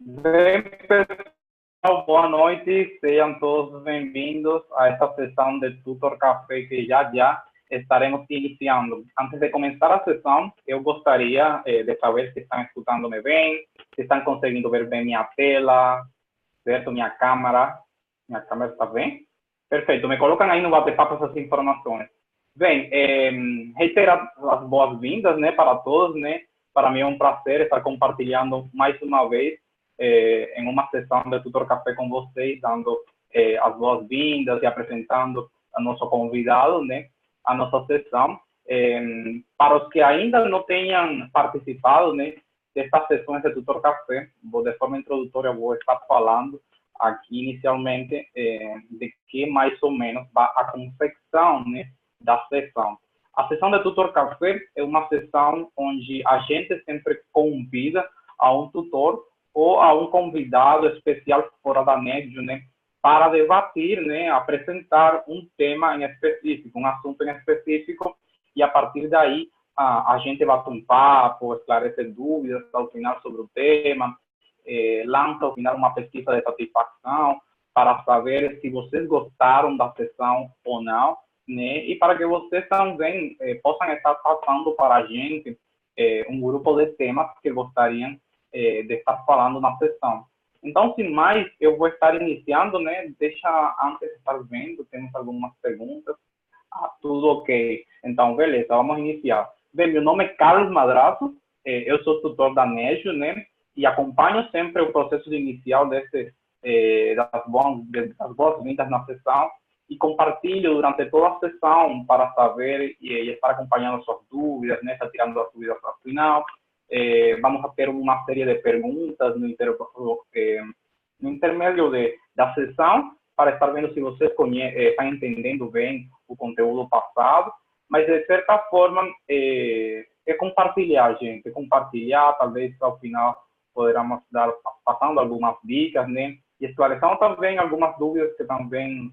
Bem, pessoal, boa noite, sejam todos bem-vindos a esta sessão de Tutor Café que já estaremos iniciando. Antes de começar a sessão, eu gostaria de saber se estão escutando-me bem, se estão conseguindo ver bem minha tela, certo? Minha câmera está bem? Perfeito, me colocam aí no bate-papo essas informações. Bem, reitero as boas-vindas, né, para todos, né? Para mim é um prazer estar compartilhando mais uma vez em uma sessão de Tutor Café com vocês, dando as boas-vindas e apresentando a nosso convidado, né, a nossa sessão. Para os que ainda não tenham participado, né, destas sessões de Tutor Café, de forma introdutória, vou estar falando aqui inicialmente de que mais ou menos a confecção, né, da sessão. A sessão de Tutor Café é uma sessão onde a gente sempre convida a um tutor ou a um convidado especial fora da Nedio, né, para debater, né, apresentar um tema em específico, um assunto em específico, e a partir daí a gente bate um papo, esclarece dúvidas ao final sobre o tema, lança ao final uma pesquisa de satisfação para saber se vocês gostaram da sessão ou não, né, e para que vocês também possam estar passando para a gente um grupo de temas que gostariam de estar falando na sessão. Então, sem mais, eu vou estar iniciando, né? Deixa antes de estar vendo, temos algumas perguntas. Tudo ok. Então, beleza, vamos iniciar. Bem, meu nome é Carlos Madrazo, eu sou tutor da Nejo, né? E acompanho sempre o processo inicial das boas-vindas na sessão e compartilho durante toda a sessão para saber e estar acompanhando suas dúvidas, né? Estar tirando as dúvidas ao final. Vamos a ter uma série de perguntas no intermédio da sessão para estar vendo se vocês estão entendendo bem o conteúdo passado, mas de certa forma é compartilhar, gente, compartilhar, talvez ao final poderemos dar passando algumas dicas, né, e esclarecendo também algumas dúvidas que também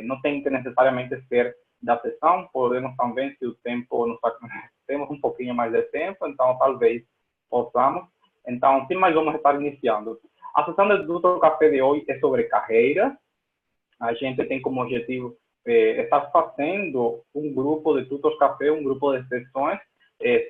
não tem que necessariamente ser da sessão, podemos também, se o tempo nos temos um pouquinho mais de tempo, então talvez possamos. Então, sim, mas vamos estar iniciando. A sessão do Tutor Café de hoje é sobre carreira. A gente tem como objetivo estar fazendo um grupo de Tutor Café, um grupo de sessões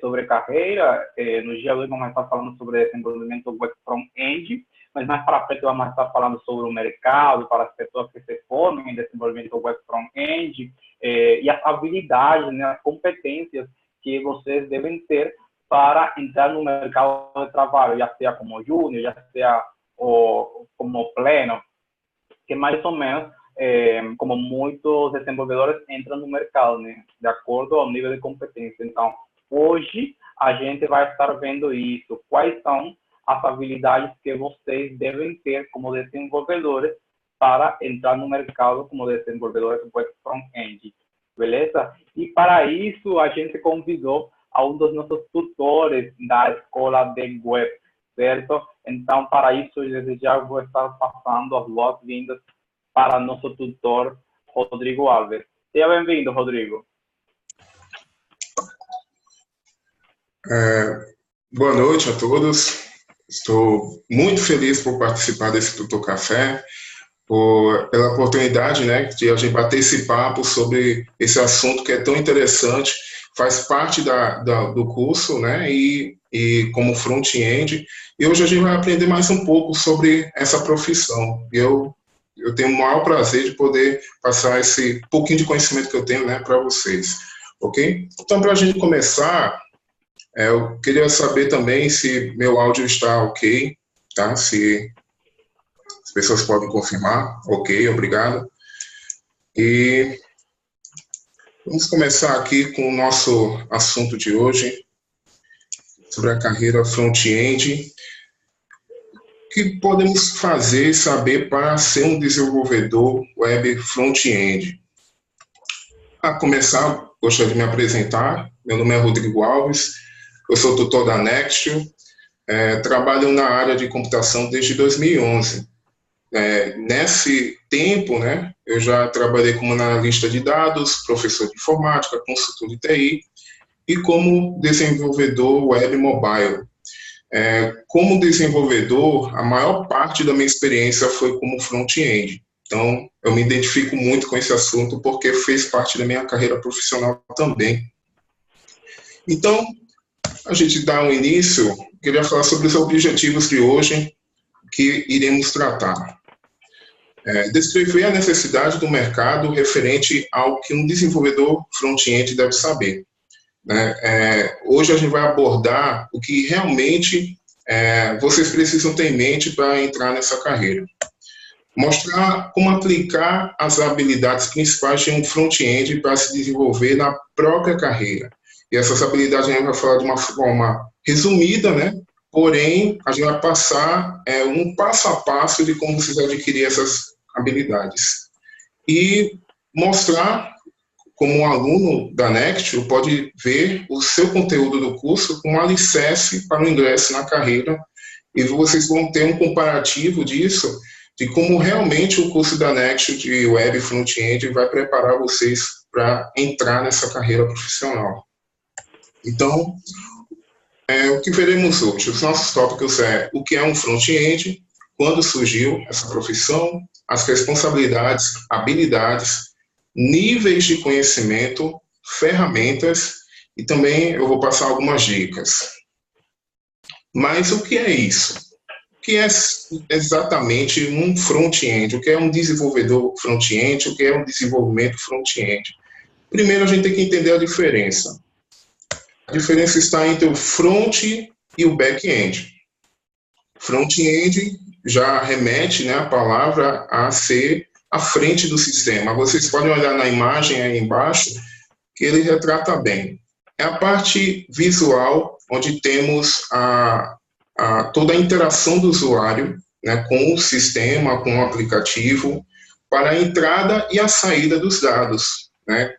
sobre carreira. No dia de hoje vamos estar falando sobre desenvolvimento web front-end, mas mais para frente vamos estar falando sobre o mercado para as pessoas que se formam em desenvolvimento web front-end e as habilidades, né, as competências que vocês devem ter para entrar no mercado de trabalho, já seja como júnior, já seja como pleno, que mais ou menos como muitos desenvolvedores entram no mercado, né, de acordo ao nível de competência. Então, hoje a gente vai estar vendo isso, quais são as habilidades que vocês devem ter como desenvolvedores para entrar no mercado como desenvolvedores web front-end, beleza? E para isso a gente convidou a um dos nossos tutores da escola de web, certo? Então, para isso, desde já vou estar passando as boas-vindas para nosso tutor, Rodrigo Alves. Seja bem-vindo, Rodrigo. Boa noite a todos. Estou muito feliz por participar desse Tutor Café, pela oportunidade, né, de a gente bater esse papo sobre esse assunto que é tão interessante, faz parte do curso, né, e como front-end, e hoje a gente vai aprender mais um pouco sobre essa profissão. Eu tenho o maior prazer de poder passar esse pouquinho de conhecimento que eu tenho, né, para vocês, ok? Então, para a gente começar, eu queria saber também se meu áudio está ok, tá? Se as pessoas podem confirmar. Ok, obrigado. E vamos começar aqui com o nosso assunto de hoje, sobre a carreira front-end. O que podemos fazer e saber para ser um desenvolvedor web front-end? Para começar, gostaria de me apresentar. Meu nome é Rodrigo Alves, eu sou tutor da Nextio, trabalho na área de computação desde 2011. Nesse tempo, né, eu já trabalhei como analista de dados, professor de informática, consultor de TI e como desenvolvedor web mobile. Como desenvolvedor, a maior parte da minha experiência foi como front-end. Então, eu me identifico muito com esse assunto porque fez parte da minha carreira profissional também. Então, a gente dá um início, queria falar sobre os objetivos de hoje que iremos tratar. Descrever a necessidade do mercado referente ao que um desenvolvedor front-end deve saber. Hoje a gente vai abordar o que realmente vocês precisam ter em mente para entrar nessa carreira. Mostrar como aplicar as habilidades principais de um front-end para se desenvolver na própria carreira. E essas habilidades a gente vai falar de uma forma resumida, né? Porém, a gente vai passar um passo a passo de como vocês adquirir essas habilidades. E mostrar como um aluno da Nectio pode ver o seu conteúdo do curso como alicerce para o ingresso na carreira, e vocês vão ter um comparativo disso, de como realmente o curso da Nectio de Web Front-End vai preparar vocês para entrar nessa carreira profissional. Então, o que veremos hoje? Os nossos tópicos o que é um front-end, quando surgiu essa profissão, as responsabilidades, habilidades, níveis de conhecimento, ferramentas, e também eu vou passar algumas dicas. Mas o que é isso? O que é exatamente um front-end? O que é um desenvolvedor front-end? O que é um desenvolvimento front-end? Primeiro, a gente tem que entender a diferença. A diferença está entre o front e o back-end. Front-end já remete, né, a palavra a ser à frente do sistema. Vocês podem olhar na imagem aí embaixo, que ele retrata bem. É a parte visual, onde temos toda a interação do usuário, né, com o sistema, com o aplicativo, para a entrada e a saída dos dados. Né?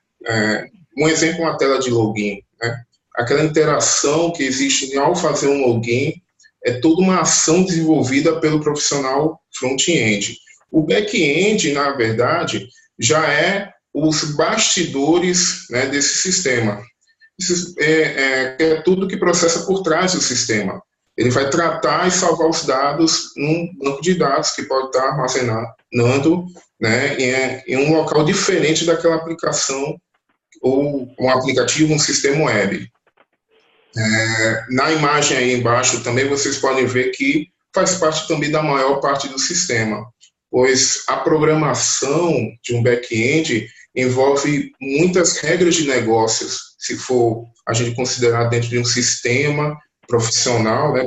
Um exemplo é uma tela de login. Né? Aquela interação que existe ao fazer um login é toda uma ação desenvolvida pelo profissional front-end. O back-end, na verdade, já é os bastidores, né, desse sistema. É tudo que processa por trás do sistema. Ele vai tratar e salvar os dados num banco de dados que pode estar armazenando, né, em um local diferente daquela aplicação ou um aplicativo, um sistema web. Na imagem aí embaixo também vocês podem ver que faz parte também da maior parte do sistema, pois a programação de um back-end envolve muitas regras de negócios, se for a gente considerar dentro de um sistema profissional, né,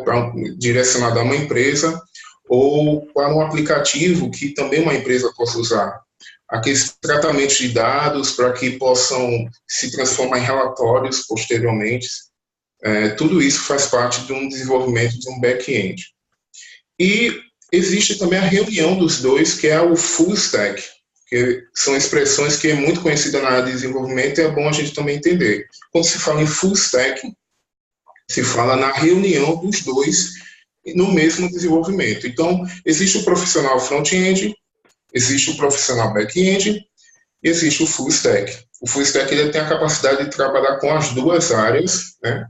direcionado a uma empresa, ou para um aplicativo que também uma empresa possa usar. Aqueles tratamentos de dados para que possam se transformar em relatórios posteriormente, tudo isso faz parte de um desenvolvimento de um back-end. E existe também a reunião dos dois, que é o full stack, que são expressões que é muito conhecida na área de desenvolvimento e é bom a gente também entender. Quando se fala em full stack, se fala na reunião dos dois no mesmo desenvolvimento. Então, existe o profissional front-end, existe o profissional back-end, e existe o full stack. O full stack ele tem a capacidade de trabalhar com as duas áreas, né?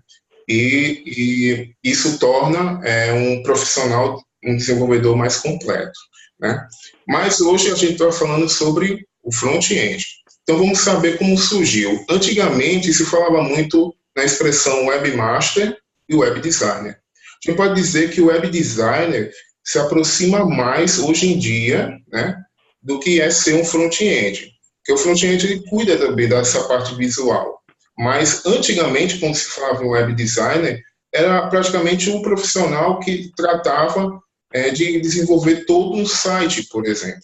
E isso torna um profissional, um desenvolvedor mais completo, né? Mas hoje a gente está falando sobre o front-end. Então vamos saber como surgiu. Antigamente se falava muito na expressão webmaster e web designer. A gente pode dizer que o web designer se aproxima mais hoje em dia, né, do que é ser um front-end. Porque o front-end ele cuida também dessa parte visual. Mas, antigamente, quando se falava em web designer, era praticamente um profissional que tratava de desenvolver todo um site, por exemplo.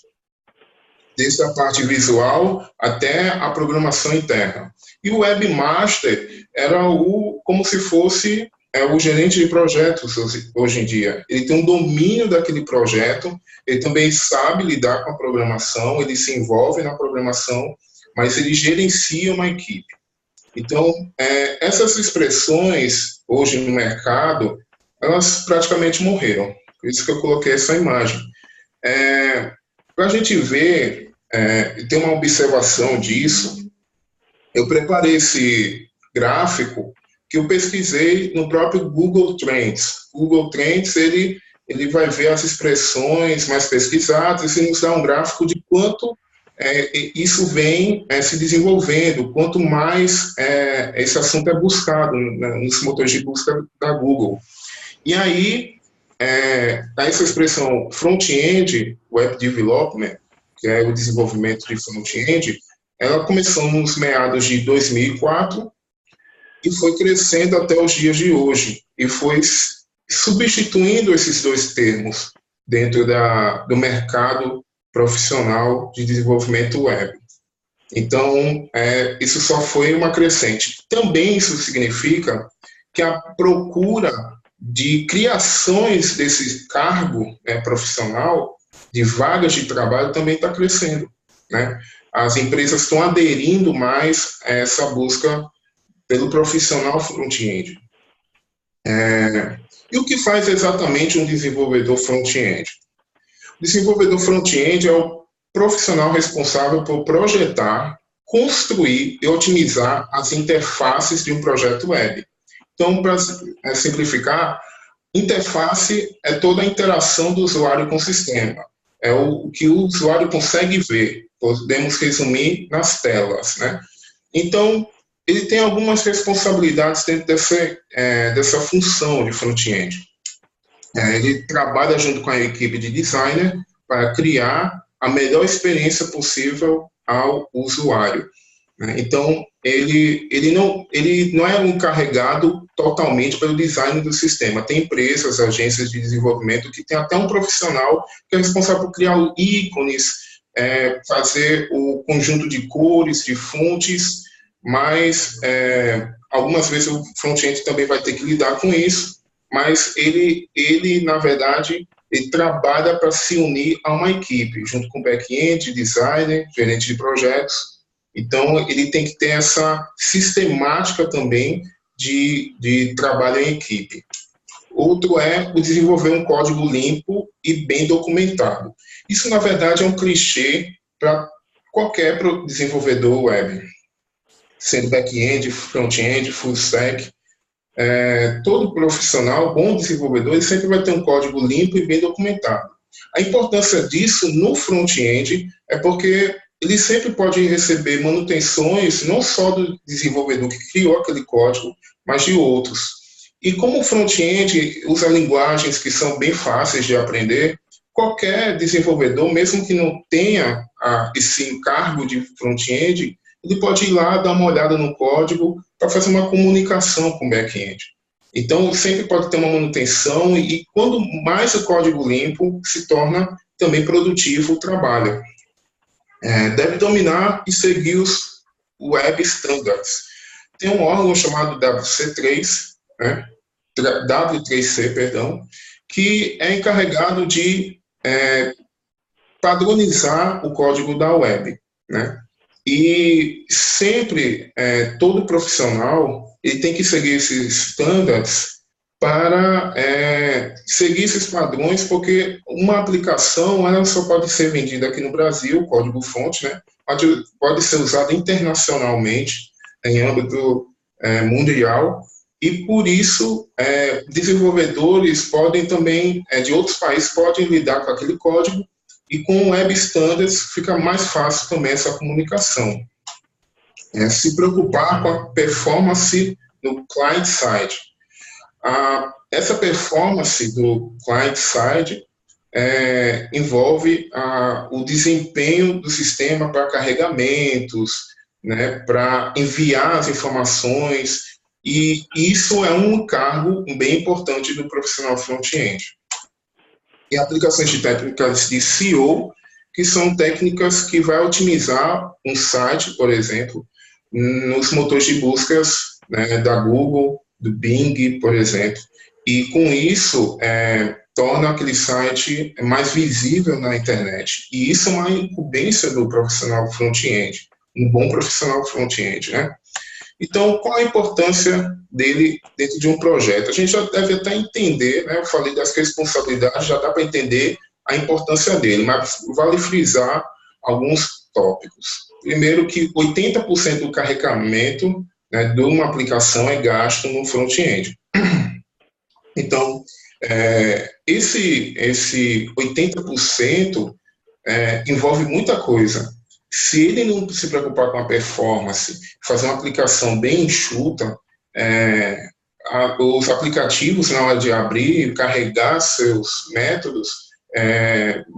Desde a parte visual até a programação interna. E o webmaster era como se fosse o gerente de projetos hoje em dia. Ele tem um domínio daquele projeto, ele também sabe lidar com a programação, ele se envolve na programação, mas ele gerencia uma equipe. Então, essas expressões, hoje no mercado, elas praticamente morreram. Por isso que eu coloquei essa imagem. Para a gente ver, ter uma observação disso, eu preparei esse gráfico que eu pesquisei no próprio Google Trends. Google Trends, ele vai ver as expressões mais pesquisadas e nos dá um gráfico de quanto isso vem se desenvolvendo, quanto mais esse assunto é buscado nos motores de busca da Google. E aí, essa expressão front-end, web development, que é o desenvolvimento de front-end, ela começou nos meados de 2004 e foi crescendo até os dias de hoje, e foi substituindo esses dois termos dentro do mercado profissional de desenvolvimento web. Então, isso só foi uma crescente. Também isso significa que a procura de criações desse cargo profissional, de vagas de trabalho, também está crescendo, né? As empresas estão aderindo mais a essa busca pelo profissional front-end. E o que faz exatamente um desenvolvedor front-end? O desenvolvedor front-end é o profissional responsável por projetar, construir e otimizar as interfaces de um projeto web. Então, para simplificar, interface é toda a interação do usuário com o sistema. É o que o usuário consegue ver. Podemos resumir nas telas, né? Então, ele tem algumas responsabilidades dentro dessa função de front-end. Ele trabalha junto com a equipe de designer para criar a melhor experiência possível ao usuário. Então, ele não é encarregado totalmente pelo design do sistema. Tem empresas, agências de desenvolvimento que tem até um profissional que é responsável por criar ícones, fazer o conjunto de cores, de fontes, mas algumas vezes o front-end também vai ter que lidar com isso, mas ele na verdade, ele trabalha para se unir a uma equipe, junto com back-end, designer, gerente de projetos. Então, ele tem que ter essa sistemática também de trabalho em equipe. Outro é o desenvolver um código limpo e bem documentado. Isso, na verdade, é um clichê para qualquer desenvolvedor web, sendo back-end, front-end, full stack. Todo profissional, bom desenvolvedor, ele sempre vai ter um código limpo e bem documentado. A importância disso no front-end é porque ele sempre pode receber manutenções, não só do desenvolvedor que criou aquele código, mas de outros. E como o front-end usa linguagens que são bem fáceis de aprender, qualquer desenvolvedor, mesmo que não tenha esse encargo de front-end, ele pode ir lá, dar uma olhada no código para fazer uma comunicação com o back-end. Então, sempre pode ter uma manutenção e quando mais o código limpo, se torna também produtivo o trabalho. Deve dominar e seguir os Web Standards. Tem um órgão chamado W3C, perdão, que é encarregado de padronizar o código da web, né? E sempre, todo profissional, ele tem que seguir esses standards para seguir esses padrões, porque uma aplicação ela só pode ser vendida aqui no Brasil, código-fonte, né? Pode ser usada internacionalmente, em âmbito mundial, e por isso desenvolvedores podem também, de outros países, podem lidar com aquele código, e com Web Standards fica mais fácil também essa comunicação. Se preocupar com a performance no client-side. Essa performance do client-side envolve o desempenho do sistema para carregamentos, né, para enviar as informações, e isso é um cargo bem importante do profissional front-end. E aplicações de técnicas de SEO, que são técnicas que vai otimizar um site, por exemplo, nos motores de buscas, né, da Google, do Bing, por exemplo. E com isso, torna aquele site mais visível na internet. E isso é uma incumbência do profissional front-end, um bom profissional front-end, né? Então, qual a importância dele dentro de um projeto? A gente já deve até entender, né? Eu falei das responsabilidades, já dá para entender a importância dele, mas vale frisar alguns tópicos. Primeiro que 80% do carregamento né, de uma aplicação é gasto no front-end. Então, esse 80% envolve muita coisa. Se ele não se preocupar com a performance, fazer uma aplicação bem enxuta, os aplicativos, na hora de abrir, carregar seus métodos,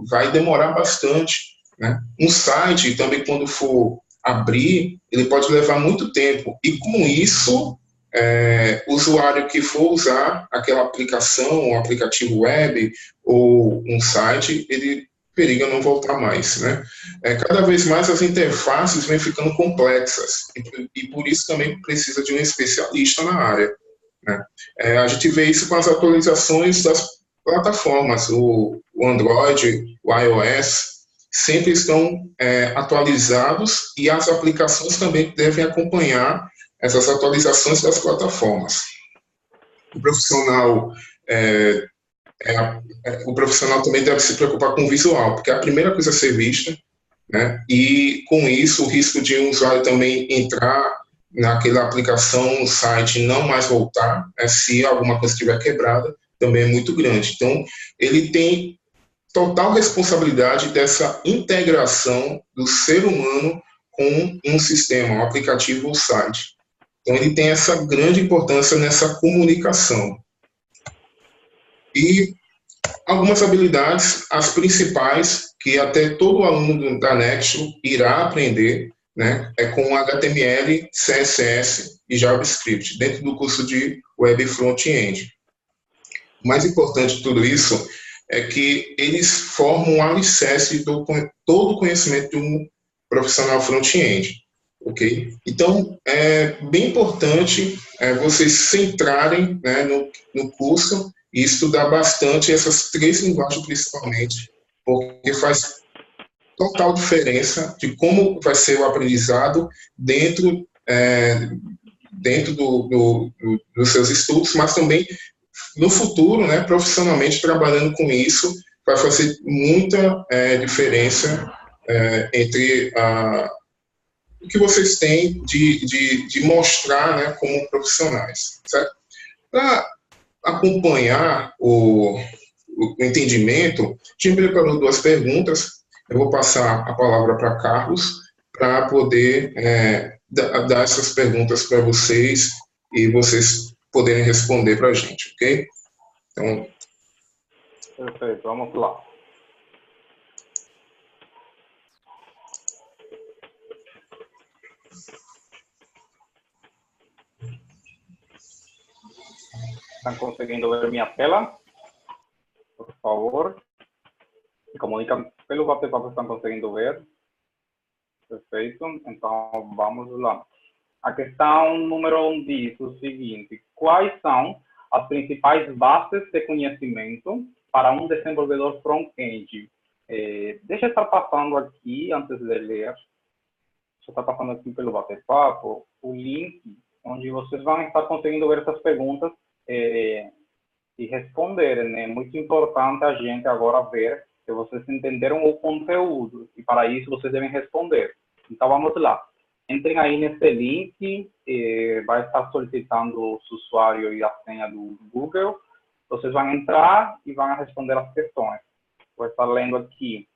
vai demorar bastante, né? Um site, também, quando for abrir, ele pode levar muito tempo. E, com isso, o usuário que for usar aquela aplicação, um aplicativo web ou um site, ele periga não voltar mais, né? Cada vez mais as interfaces vêm ficando complexas e por isso também precisa de um especialista na área, né? A gente vê isso com as atualizações das plataformas, o Android, o iOS, sempre estão atualizados e as aplicações também devem acompanhar essas atualizações das plataformas. O profissional também deve se preocupar com o visual, porque é a primeira coisa a ser vista, né? E com isso o risco de um usuário também entrar naquela aplicação, no site, não mais voltar, se alguma coisa estiver quebrada, também é muito grande. Então, ele tem total responsabilidade dessa integração do ser humano com um sistema, um aplicativo ou site. Então, ele tem essa grande importância nessa comunicação. E algumas habilidades, as principais, que até todo aluno da Nextro irá aprender, né, com HTML, CSS e JavaScript, dentro do curso de Web Front-End. O mais importante de tudo isso é que eles formam um alicerce de todo o conhecimento de um profissional front-end, ok? Então, é bem importante vocês se centrarem, né, no curso e estudar bastante essas 3 linguagens principalmente, porque faz total diferença de como vai ser o aprendizado dentro dos seus estudos, mas também no futuro, né, profissionalmente trabalhando com isso, vai fazer muita diferença entre o que vocês têm de mostrar, né, como profissionais, certo? Para acompanhar o entendimento, tinha preparado 2 perguntas. Eu vou passar a palavra para Carlos para poder dar essas perguntas para vocês e vocês poderem responder para a gente, ok? Então... Perfeito, vamos lá. ¿Están conseguindo ver minha tela? Por favor. Me comunicam pelo WhatsApp, estão conseguindo ver? Perfeito. Então, vamos lá. A questão número 1 diz o seguinte: quais são as principais bases de conhecimento para um desenvolvedor front-end? Deixa eu estar passando aqui, antes de ler, deixa eu estar passando aqui pelo WhatsApp, o link, onde vocês vão estar conseguindo ver essas perguntas e responderem, né? É muito importante a gente agora ver se vocês entenderam o conteúdo, e para isso vocês devem responder. Então, vamos lá. Entrem aí nesse link, vai estar solicitando o usuário e a senha do Google. Vocês vão entrar e vão responder as questões. Vou estar lendo aqui.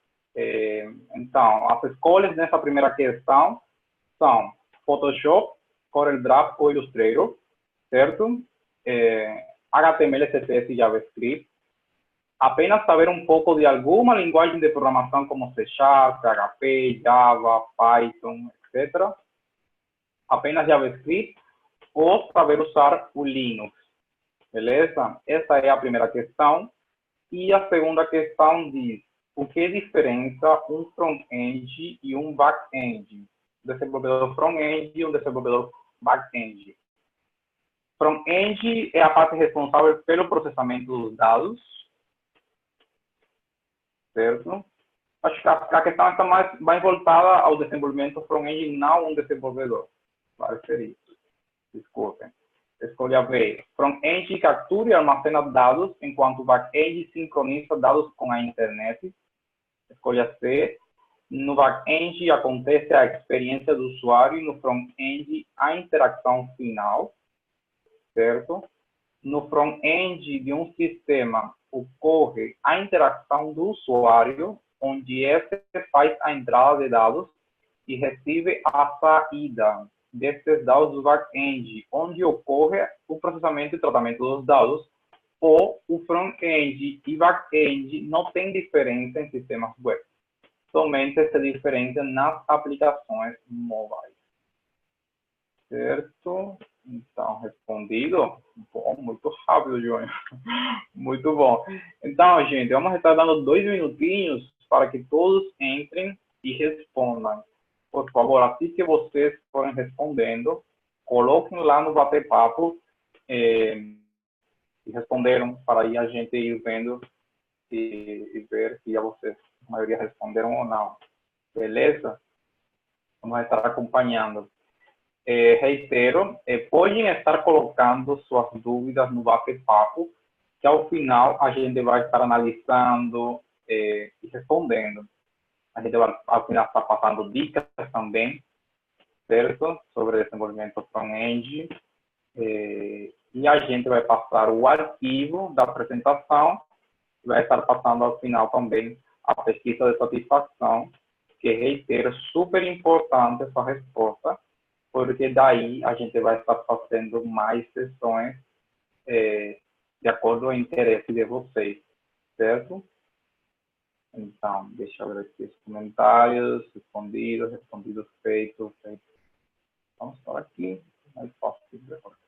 Então, as escolhas nessa primeira questão são Photoshop, CorelDRAW ou Illustrator, certo? HTML, CSS e JavaScript. Apenas saber um pouco de alguma linguagem de programação como C#, PHP, Java, Python, etc. Apenas JavaScript ou saber usar o Linux. Beleza? Essa é a primeira questão. E a segunda questão diz: o que diferencia um front-end e um back-end? Um desenvolvedor front-end e um desenvolvedor back-end. Front-end é a parte responsável pelo processamento dos dados, certo? Acho que a questão está mais voltada ao desenvolvimento front-end, não um desenvolvedor. Vai ser isso. Desculpem. Escolha B. Front-end captura e armazena dados, enquanto back-end sincroniza dados com a internet. Escolha C. No back-end acontece a experiência do usuário e no front-end a interação final, certo? No front-end de um sistema ocorre a interação do usuário, onde esse faz a entrada de dados e recebe a saída desses dados do back-end, onde ocorre o processamento e tratamento dos dados. Ou o front-end e back-end não tem diferença em sistemas web, somente essa diferença nas aplicações móveis. Certo? Então, respondido? Bom, muito rápido, Júnior. Muito bom. Então, gente, vamos estar dando 2 minutinhos para que todos entrem e respondam. Por favor, assim que vocês forem respondendo, coloquem lá no bate-papo e responderam, para aí a gente ir vendo e ver se vocês, a maioria, responderam ou não. Beleza? Vamos estar acompanhando. Reitero, podem estar colocando suas dúvidas no bate-papo, que ao final a gente vai estar analisando e respondendo. A gente vai, ao final, estar passando dicas também, certo? Sobre desenvolvimento front-end. E a gente vai passar o arquivo da apresentação, vai estar passando ao final também a pesquisa de satisfação, que, reitero, super importante essa resposta, porque daí a gente vai estar fazendo mais sessões de acordo com o interesse de vocês, certo? Então, deixa eu ver aqui os comentários, respondidos, feito. Vamos para aqui, mais fácil de recordar.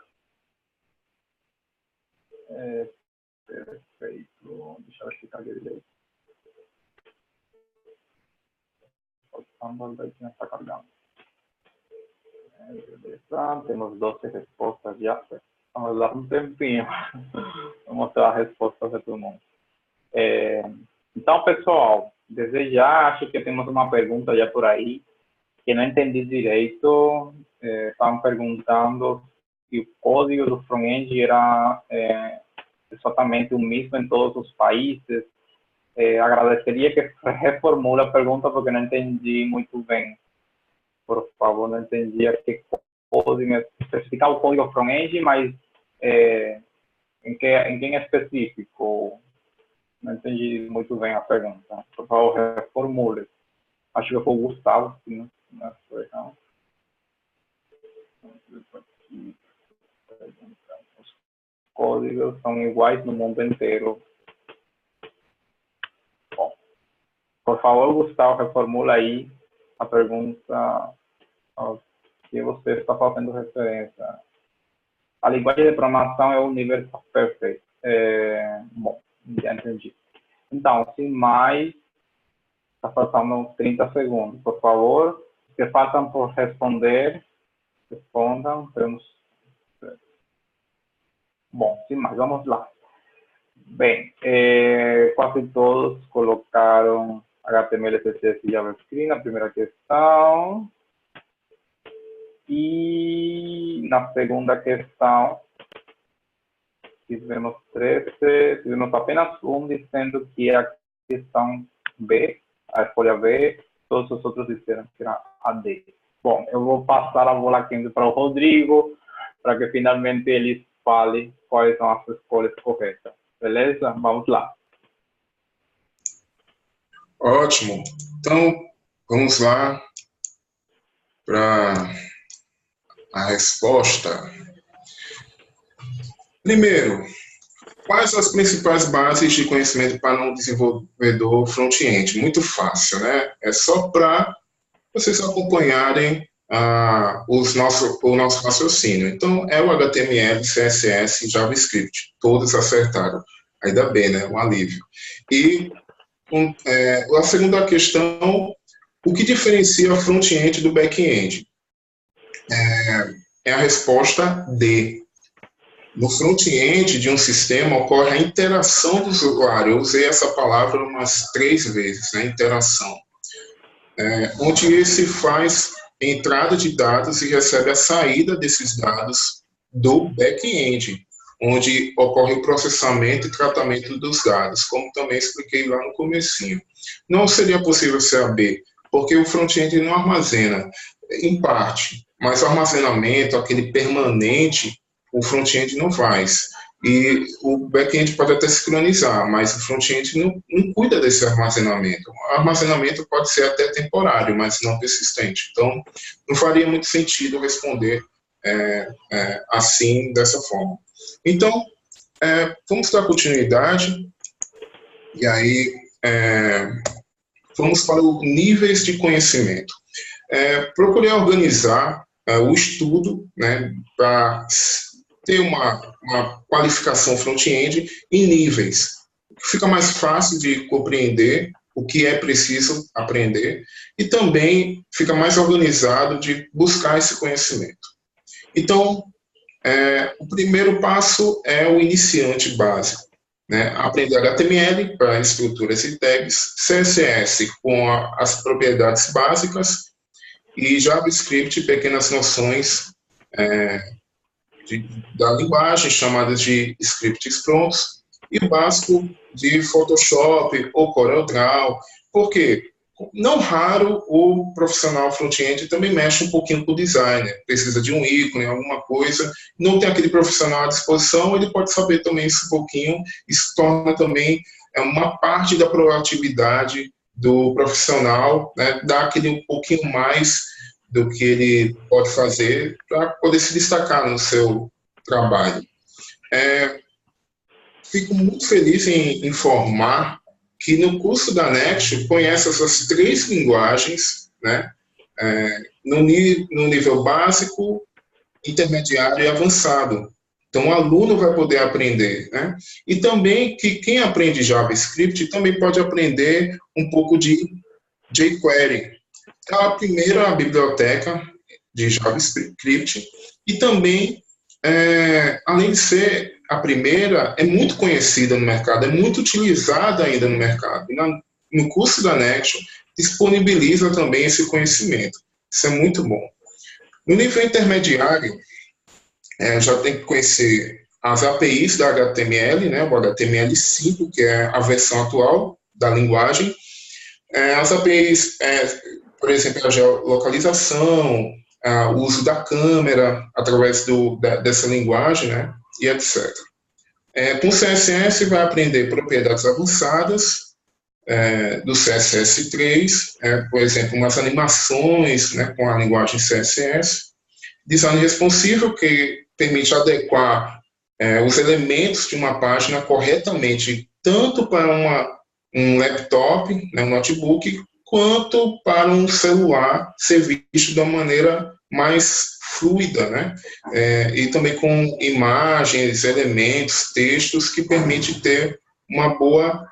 Perfeito. Deixa eu ver se carreguei direito. Passando aí que não está carregando. Beleza. Temos 12 respostas já. Vamos dar um tempinho. Vou mostrar as respostas de todo mundo. Então, pessoal, desde já, acho que temos uma pergunta já por aí, que não entendi direito. Estavam perguntando se o código do front-end era exatamente o mesmo em todos os países. Agradeceria que reformule a pergunta, porque não entendi muito bem. Por favor, não entendi a que código, especificar o código front-end, mas em quem é específico? Não entendi muito bem a pergunta. Por favor, reformule. Acho que foi o Gustavo, sim, não foi, não. Os códigos são iguais no mundo inteiro. Bom, por favor, Gustavo, reformula aí a pergunta ao que você está fazendo referência. A linguagem de programação é o Universal Perfect. Bom, já entendi. Então, sem mais, está faltando 30 segundos. Por favor, que faltam por responder, respondam. Bom, sem mais, vamos lá. Bem, quase todos colocaram HTML, CSS e JavaScript na primeira questão. E na segunda questão, tivemos 13, tivemos apenas um dizendo que era a questão B, a folha B, todos os outros disseram que era a D. Bom, eu vou passar a bola aqui para o Rodrigo, para que finalmente ele fale quais são as escolhas corretas. Beleza? Vamos lá. Ótimo. Então, vamos lá para a resposta. Primeiro, quais as principais bases de conhecimento para um desenvolvedor front-end? Muito fácil, né? É só para vocês acompanharem o nosso raciocínio. Então, é o HTML, CSS e JavaScript. Todos acertaram. Ainda bem, né? Um alívio. E a segunda questão, o que diferencia front-end do back-end? É a resposta D. No front-end de um sistema ocorre a interação do usuário. Eu usei essa palavra umas 3 vezes, né? Interação. Onde esse faz entrada de dados e recebe a saída desses dados do back-end, onde ocorre o processamento e tratamento dos dados, como também expliquei lá no comecinho. Não seria possível ser a B, Porque o front-end não armazena, em parte, mas o armazenamento, aquele permanente, o front-end não faz. E o back-end pode até sincronizar, mas o front-end não cuida desse armazenamento. O armazenamento pode ser até temporário, mas não persistente. Então, não faria muito sentido responder assim, dessa forma. Então, vamos dar continuidade, e aí vamos para os níveis de conhecimento. Procurei organizar o estudo, né, para ter uma qualificação front-end em níveis. Fica mais fácil de compreender o que é preciso aprender e também fica mais organizado de buscar esse conhecimento. Então, o primeiro passo é o iniciante básico, né? Aprender HTML para estruturas e tags, CSS com as propriedades básicas e JavaScript, pequenas noções da linguagem, chamadas de scripts prontos, e o básico de Photoshop ou CorelDRAW, porque não raro o profissional front-end também mexe um pouquinho com o designer, precisa de um ícone, alguma coisa, não tem aquele profissional à disposição, ele pode saber também isso um pouquinho, isso torna também uma parte da proatividade do profissional, né, dá aquele um pouquinho mais do que ele pode fazer para poder se destacar no seu trabalho. Fico muito feliz em informar que no curso da Nextio conhece essas 3 linguagens, né, no nível básico, intermediário e avançado. Então, o aluno vai poder aprender, né? E também que quem aprende JavaScript também pode aprender um pouco de jQuery. A primeira a biblioteca de JavaScript e também, além de ser a primeira, é muito conhecida no mercado, é muito utilizada ainda no mercado. E no curso da Nextio disponibiliza também esse conhecimento. Isso é muito bom. No nível intermediário, já tem que conhecer as APIs da HTML, né, o HTML5, que é a versão atual da linguagem. As APIs, por exemplo, a geolocalização, o uso da câmera através dessa linguagem, né, e etc. Com CSS vai aprender propriedades avançadas do CSS3, por exemplo, umas animações, né, com a linguagem CSS. Design responsivo, que permite adequar os elementos de uma página corretamente, tanto para um laptop, né, um notebook, quanto para um celular ser visto de uma maneira mais fluida, né? E também com imagens, elementos, textos, que permite ter uma boa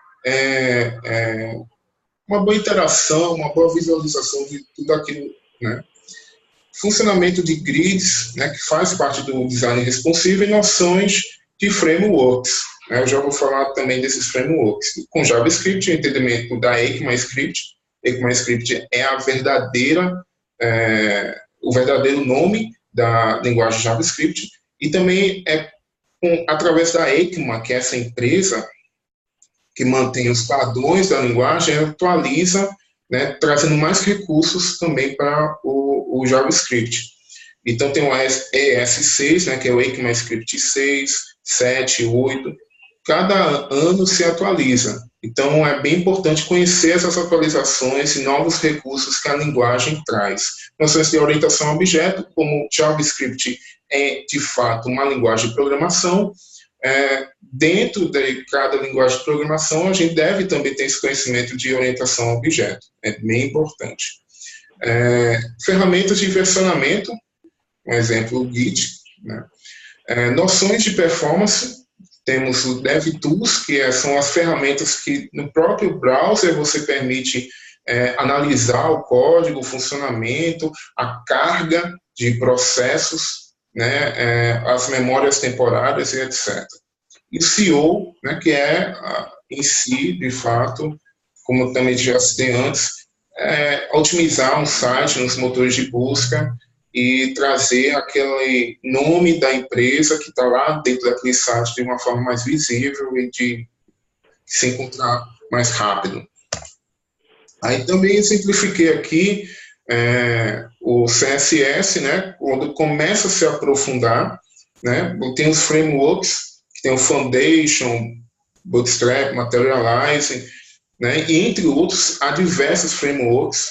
interação, uma boa visualização de tudo aquilo, né? Funcionamento de grids, né, que faz parte do design responsivo, e noções de frameworks. Né? Eu já vou falar também desses frameworks. Com JavaScript, o entendimento da ECMAScript. ECMAScript é o verdadeiro nome da linguagem JavaScript, e também através da ECMA, que é essa empresa que mantém os padrões da linguagem, atualiza, né, trazendo mais recursos também para o JavaScript. Então, tem o ES6, né, que é o ECMAScript 6, 7, 8. Cada ano se atualiza. Então, é bem importante conhecer essas atualizações e novos recursos que a linguagem traz. Noções de orientação a objeto, como JavaScript é, de fato, uma linguagem de programação. Dentro de cada linguagem de programação, a gente deve também ter esse conhecimento de orientação a objeto. É bem importante. Ferramentas de versionamento, um exemplo, o Git. Né? Noções de performance, temos o DevTools, que são as ferramentas que no próprio browser você permite analisar o código, o funcionamento, a carga de processos, né, as memórias temporárias e etc. E o SEO, né, que é em si, de fato, como eu também já citei antes, otimizar um site nos motores de busca e trazer aquele nome da empresa que está lá dentro daquele site de uma forma mais visível e de se encontrar mais rápido. Aí também simplifiquei aqui o CSS, né, quando começa a se aprofundar, né, tem os frameworks, tem o Foundation, Bootstrap, Materialize, né, e entre outros, há diversos frameworks.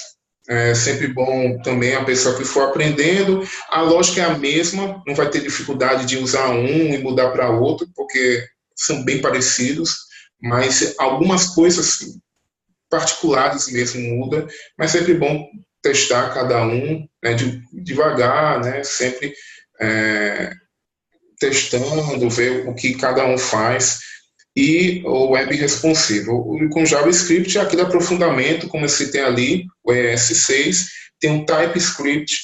É sempre bom também a pessoa que for aprendendo, a lógica é a mesma, não vai ter dificuldade de usar um e mudar para outro, porque são bem parecidos, mas algumas coisas particulares mesmo muda, mas sempre bom testar cada um, né, devagar, né, sempre testando, ver o que cada um faz, e o web responsivo. Com JavaScript, aquele aprofundamento, como eu citei ali, o ES6, tem um TypeScript,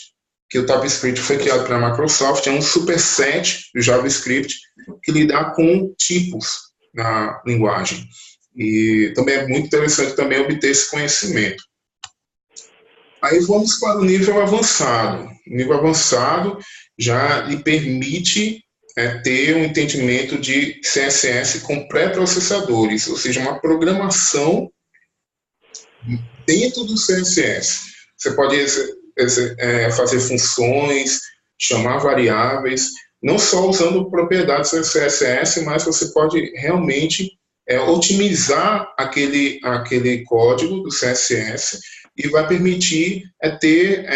que o TypeScript foi criado pela Microsoft, é um superset do JavaScript que lida com tipos na linguagem. E também é muito interessante também obter esse conhecimento. Aí vamos para o nível avançado. O nível avançado já lhe permite ter um entendimento de CSS com pré-processadores, ou seja, uma programação dentro do CSS. Você pode fazer funções, chamar variáveis, não só usando propriedades do CSS, mas você pode realmente otimizar aquele código do CSS e vai permitir ter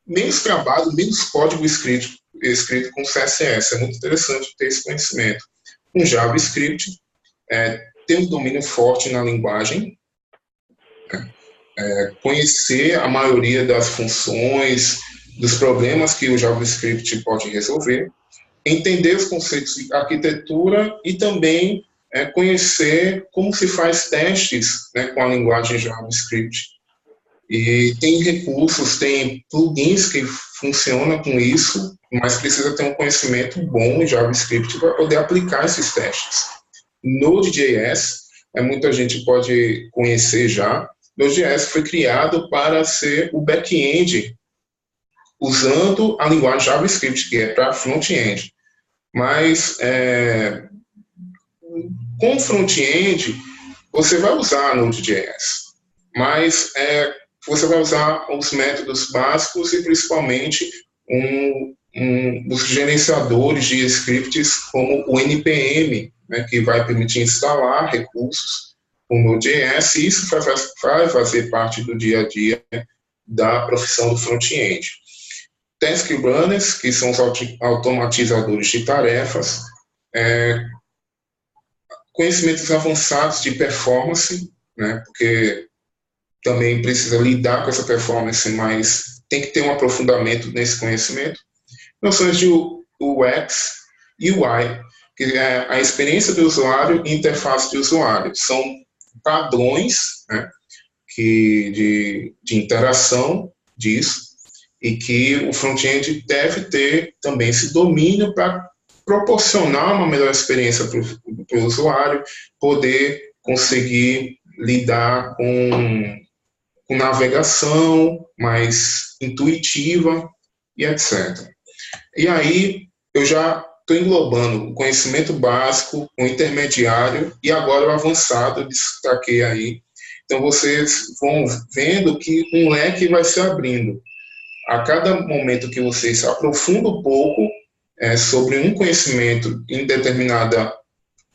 menos trabalho, menos código escrito com CSS. É muito interessante ter esse conhecimento. Com JavaScript, ter um domínio forte na linguagem, conhecer a maioria das funções, dos problemas que o JavaScript pode resolver, entender os conceitos de arquitetura e também conhecer como se faz testes, né, com a linguagem JavaScript. E tem recursos, tem plugins que funcionam com isso, mas precisa ter um conhecimento bom em JavaScript para poder aplicar esses testes. Node.js, muita gente pode conhecer já. Node.js foi criado para ser o back-end usando a linguagem JavaScript, que é para front-end. Mas com front-end, você vai usar Node.js, mas você vai usar os métodos básicos e principalmente os gerenciadores de scripts como o NPM, né, que vai permitir instalar recursos com Node.js, e isso vai fazer parte do dia a dia da profissão do front-end. Task Runners, que são os automatizadores de tarefas, conhecimentos avançados de performance, né, porque também precisa lidar com essa performance, mas tem que ter um aprofundamento nesse conhecimento. Noções de UX e UI, que é a experiência do usuário e interface de usuário. São padrões, né, de interação disso, e que o front-end deve ter também esse domínio para proporcionar uma melhor experiência para o usuário, poder conseguir lidar com navegação mais intuitiva e etc. E aí eu já estou englobando o conhecimento básico, o intermediário e agora o avançado, eu destaquei aí. Então vocês vão vendo que um leque vai se abrindo. A cada momento que vocês aprofundam um pouco sobre um conhecimento em determinada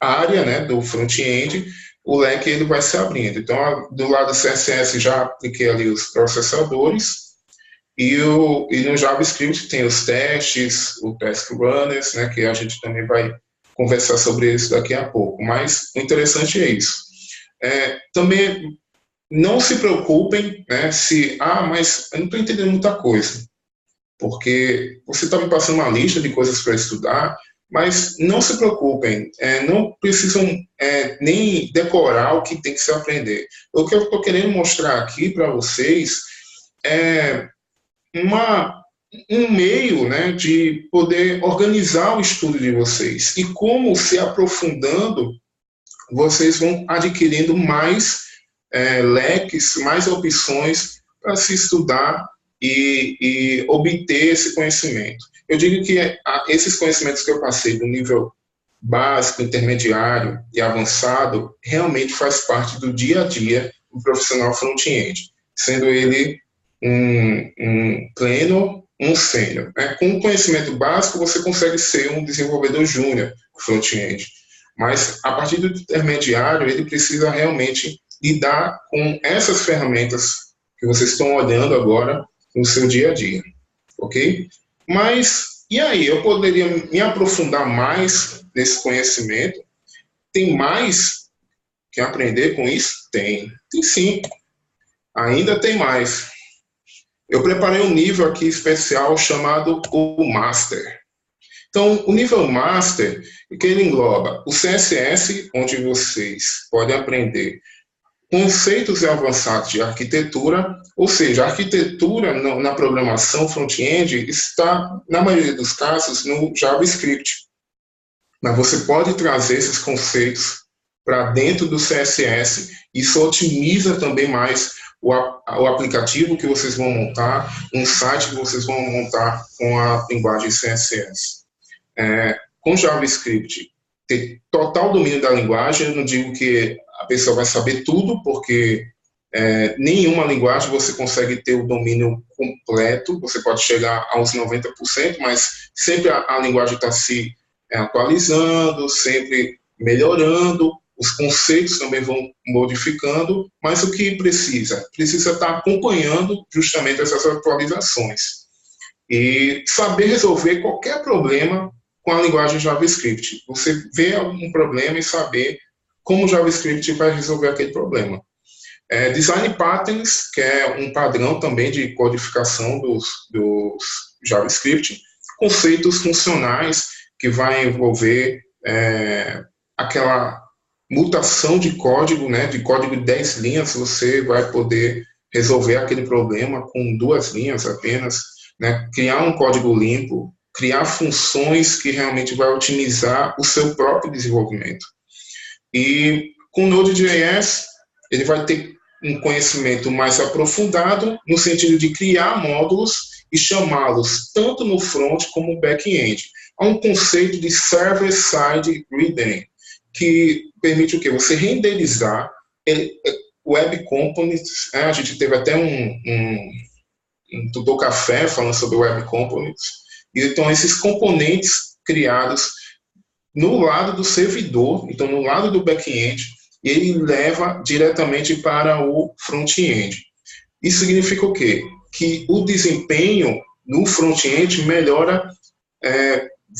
área, né, do front-end, o leque ele vai se abrindo. Então, do lado do CSS já apliquei ali os processadores, e no JavaScript tem os testes, o Task Runners, né, que a gente também vai conversar sobre isso daqui a pouco. Mas o interessante é isso. Também não se preocupem, né, mas eu não estou entendendo muita coisa, porque você está me passando uma lista de coisas para estudar, mas não se preocupem, não precisam nem decorar o que tem que se aprender. O que eu estou querendo mostrar aqui para vocês é um meio, né, de poder organizar o estudo de vocês, e como se aprofundando, vocês vão adquirindo mais leques, mais opções para se estudar e obter esse conhecimento. Eu digo que esses conhecimentos que eu passei do nível básico, intermediário e avançado realmente faz parte do dia a dia do profissional front-end, sendo ele um pleno, um sênior. Com o conhecimento básico, você consegue ser um desenvolvedor júnior front-end, mas a partir do intermediário, ele precisa realmente lidar com essas ferramentas que vocês estão olhando agora no seu dia a dia, ok? Mas, e aí, eu poderia me aprofundar mais nesse conhecimento? Tem mais que aprender com isso? Tem sim, ainda tem mais. Eu preparei um nível aqui especial chamado o Master. Então, o nível Master, que ele engloba o CSS, onde vocês podem aprender conceitos avançados de arquitetura, ou seja, a arquitetura na programação front-end está, na maioria dos casos, no JavaScript. Mas você pode trazer esses conceitos para dentro do CSS, isso otimiza também mais o aplicativo que vocês vão montar, um site que vocês vão montar com a linguagem CSS. Com JavaScript, ter total domínio da linguagem, eu não digo que a pessoa vai saber tudo, porque nenhuma linguagem você consegue ter o domínio completo, você pode chegar a uns 90%, mas sempre a linguagem está se atualizando, sempre melhorando, os conceitos também vão modificando, mas o que precisa? Precisa estar acompanhando justamente essas atualizações e saber resolver qualquer problema com a linguagem JavaScript. Você vê algum problema e saber como o JavaScript vai resolver aquele problema. Design Patterns, que é um padrão também de codificação dos JavaScript, conceitos funcionais que vai envolver aquela mutação de código, né, de código de 10 linhas, você vai poder resolver aquele problema com 2 linhas apenas, né, criar um código limpo, criar funções que realmente vai otimizar o seu próprio desenvolvimento. E com o Node.js, ele vai ter um conhecimento mais aprofundado no sentido de criar módulos e chamá-los tanto no front como no back-end. Há um conceito de server-side rendering, que permite o quê? Você renderizar web components. A gente teve até um tutor café falando sobre web components. Então, esses componentes criados no lado do servidor, então no lado do back-end, ele leva diretamente para o front-end. Isso significa o quê? Que o desempenho no front-end melhora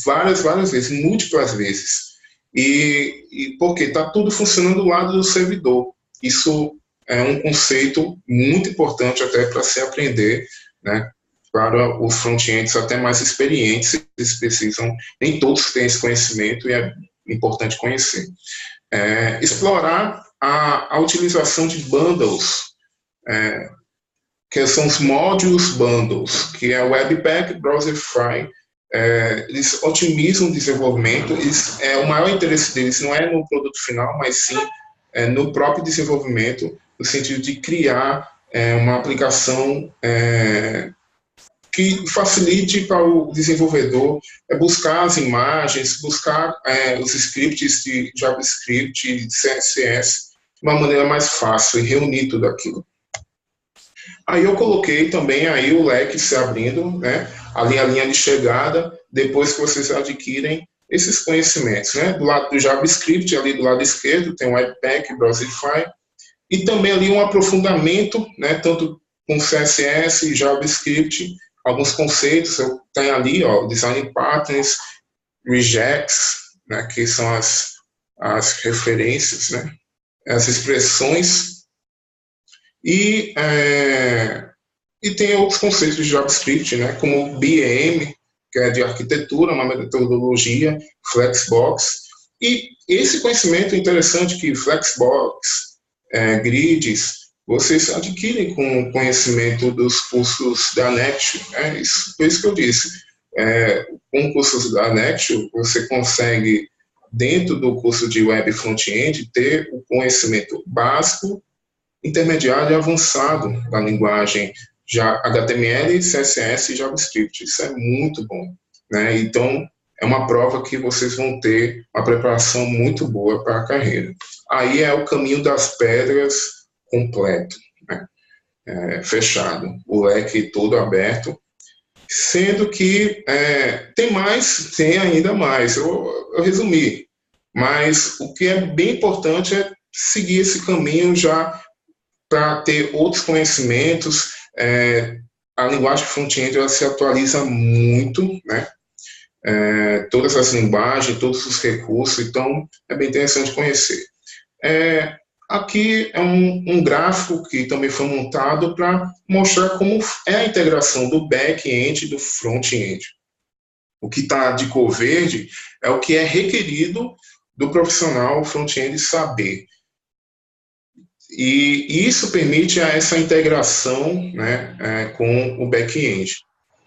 várias vezes, múltiplas vezes. E porque está tudo funcionando do lado do servidor. Isso é um conceito muito importante até para se aprender, né? Para os front-ends até mais experientes, eles precisam, nem todos têm esse conhecimento e é importante conhecer. Explorar a utilização de bundles, que são os modules bundles, que é Webpack, Browserify. Eles otimizam o desenvolvimento, o maior interesse deles não é no produto final, mas sim no próprio desenvolvimento, no sentido de criar uma aplicação que facilite para o desenvolvedor buscar as imagens, buscar os scripts de JavaScript, CSS, de uma maneira mais fácil e reunir tudo aquilo. Aí eu coloquei também aí o leque se abrindo, né? Ali a linha de chegada, depois que vocês adquirem esses conhecimentos, né? Do lado do JavaScript, ali do lado esquerdo, tem o Webpack, Browserify, e também ali um aprofundamento, né? Tanto com CSS e JavaScript, alguns conceitos, eu tenho ali, ó, Design Patterns, Regex, né? Que são as referências, né? As expressões. E tem outros conceitos de JavaScript, né, como BEM, que é de arquitetura, uma metodologia, Flexbox. E esse conhecimento interessante que Flexbox, grids, vocês adquirem com o conhecimento dos cursos da Nextio. Por isso que eu disse, com cursos da Nextio, você consegue, dentro do curso de Web Front-End, ter o conhecimento básico, intermediário e avançado da linguagem já HTML, CSS e JavaScript. Isso é muito bom, né? Então, é uma prova que vocês vão ter uma preparação muito boa para a carreira. Aí é o caminho das pedras, completo, né? Fechado, o leque todo aberto, sendo que tem ainda mais, eu resumi, mas o que é bem importante é seguir esse caminho já para ter outros conhecimentos. A linguagem front-end ela se atualiza muito, né? Todas as linguagens, todos os recursos, então é bem interessante conhecer. Aqui é um gráfico que também foi montado para mostrar como é a integração do back-end e do front-end. O que está de cor verde é o que é requerido do profissional front-end saber. E isso permite essa integração, né, com o back-end.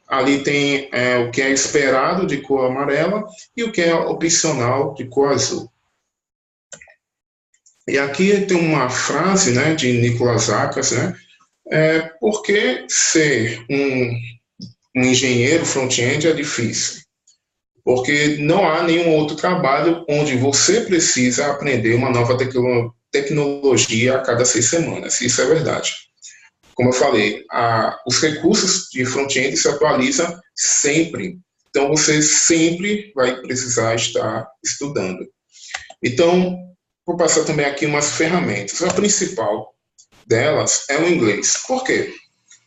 Ali tem o que é esperado de cor amarela e o que é opcional de cor azul. E aqui tem uma frase, né, de Nicolas Akas, né, por que ser um engenheiro front-end é difícil? Porque não há nenhum outro trabalho onde você precisa aprender uma nova tecnologia a cada 6 semanas. Isso é verdade. Como eu falei, os recursos de front-end se atualizam sempre. Então, você sempre vai precisar estar estudando. Então, vou passar também aqui umas ferramentas. A principal delas é o inglês. Por quê?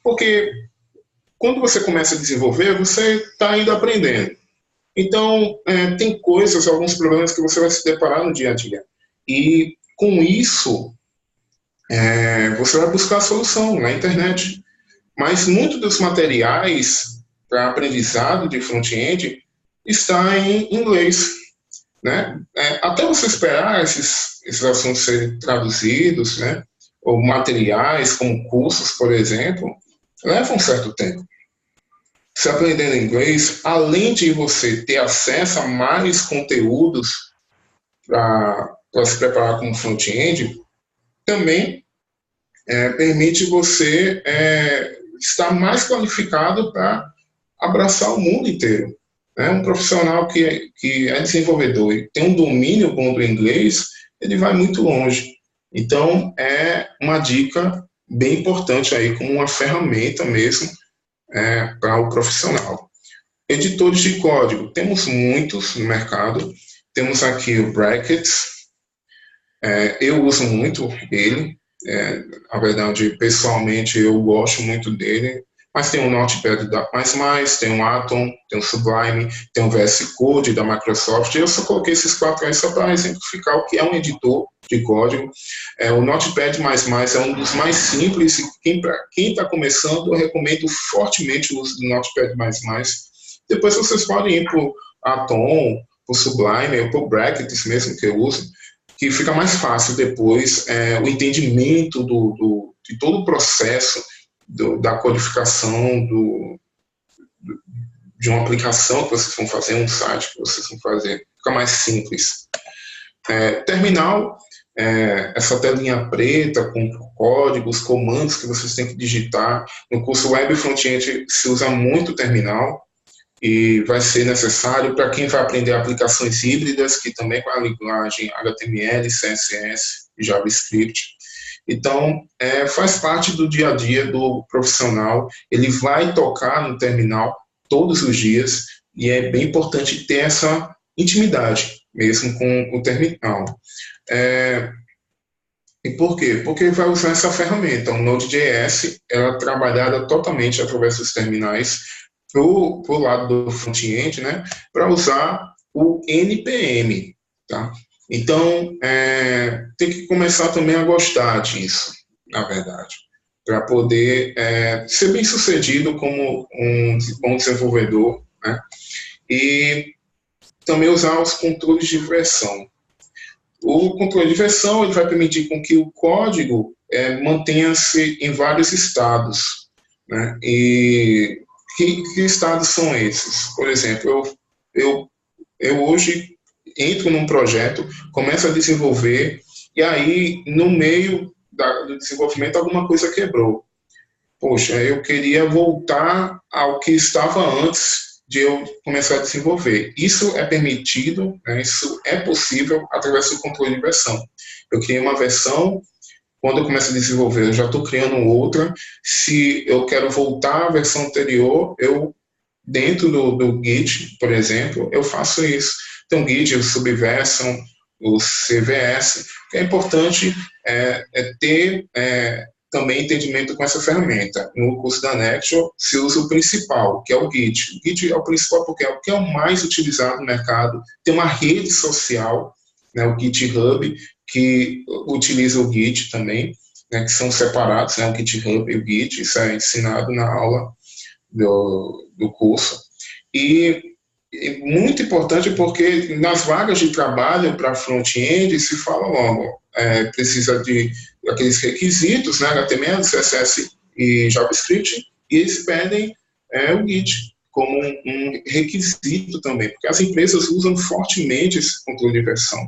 Porque quando você começa a desenvolver, você está ainda aprendendo. Então, tem coisas, alguns problemas que você vai se deparar no dia a dia. E, com isso, você vai buscar a solução na internet. Mas muitos dos materiais para aprendizado de front-end está em inglês, né? Até você esperar esses assuntos serem traduzidos, né? Ou materiais, como cursos, por exemplo, leva um certo tempo. Se aprendendo inglês, além de você ter acesso a mais conteúdos para se preparar como front-end, também permite você estar mais qualificado para abraçar o mundo inteiro. Um profissional que é desenvolvedor e tem um domínio bom do inglês, ele vai muito longe. Então, é uma dica bem importante aí, como uma ferramenta mesmo para o profissional. Editores de código, temos muitos no mercado. Temos aqui o Brackets, eu uso muito ele. Na verdade, pessoalmente, eu gosto muito dele, mas tem o Notepad da ++, tem o Atom, tem o Sublime, tem o VS Code da Microsoft. Eu só coloquei esses 4 aí só para exemplificar o que é um editor de código. O Notepad++ é um dos mais simples, e quem está começando, eu recomendo fortemente o uso do Notepad++. Depois vocês podem ir para o Atom, para o Sublime, ou para o Brackets mesmo, que eu uso, que fica mais fácil depois o entendimento de todo o processo da codificação de uma aplicação que vocês vão fazer, um site que vocês vão fazer, fica mais simples. Terminal, essa telinha preta com códigos, comandos que vocês têm que digitar. No curso Web Front-End se usa muito terminal, e vai ser necessário para quem vai aprender aplicações híbridas, que também com a linguagem HTML, CSS e JavaScript. Então, faz parte do dia a dia do profissional, ele vai tocar no terminal todos os dias, e é bem importante ter essa intimidade mesmo com o terminal. E por quê? Porque vai usar essa ferramenta, o Node.js, ela é trabalhada totalmente através dos terminais, para o lado do front-end, né, para usar o NPM, tá? Então, tem que começar também a gostar disso, na verdade, para poder ser bem sucedido como um bom desenvolvedor, né? E também usar os controles de versão. O controle de versão ele vai permitir com que o código mantenha-se em vários estados, né? E que estados são esses? Por exemplo, eu hoje entro num projeto, começo a desenvolver, e aí, no meio do desenvolvimento, alguma coisa quebrou. Poxa, eu queria voltar ao que estava antes de eu começar a desenvolver. Isso é permitido, né? Isso é possível através do controle de versão. Eu criei uma versão quando eu começo a desenvolver, eu já estou criando outra. Se eu quero voltar à versão anterior, dentro do Git, por exemplo, eu faço isso. Então, Git, o Subversion, o CVS, o que é importante ter também entendimento com essa ferramenta. No curso da Nextdoor, se usa o principal, que é o Git. O Git é o principal porque é o que é o mais utilizado no mercado. Tem uma rede social, né, o GitHub, que utiliza o Git também, né, que são separados, né, o GitHub e o Git. Isso é ensinado na aula do curso. E muito importante porque nas vagas de trabalho para front-end se fala logo, precisa de aqueles requisitos, né, HTML, CSS e JavaScript, e eles pedem o Git como um requisito também, porque as empresas usam fortemente esse controle de versão.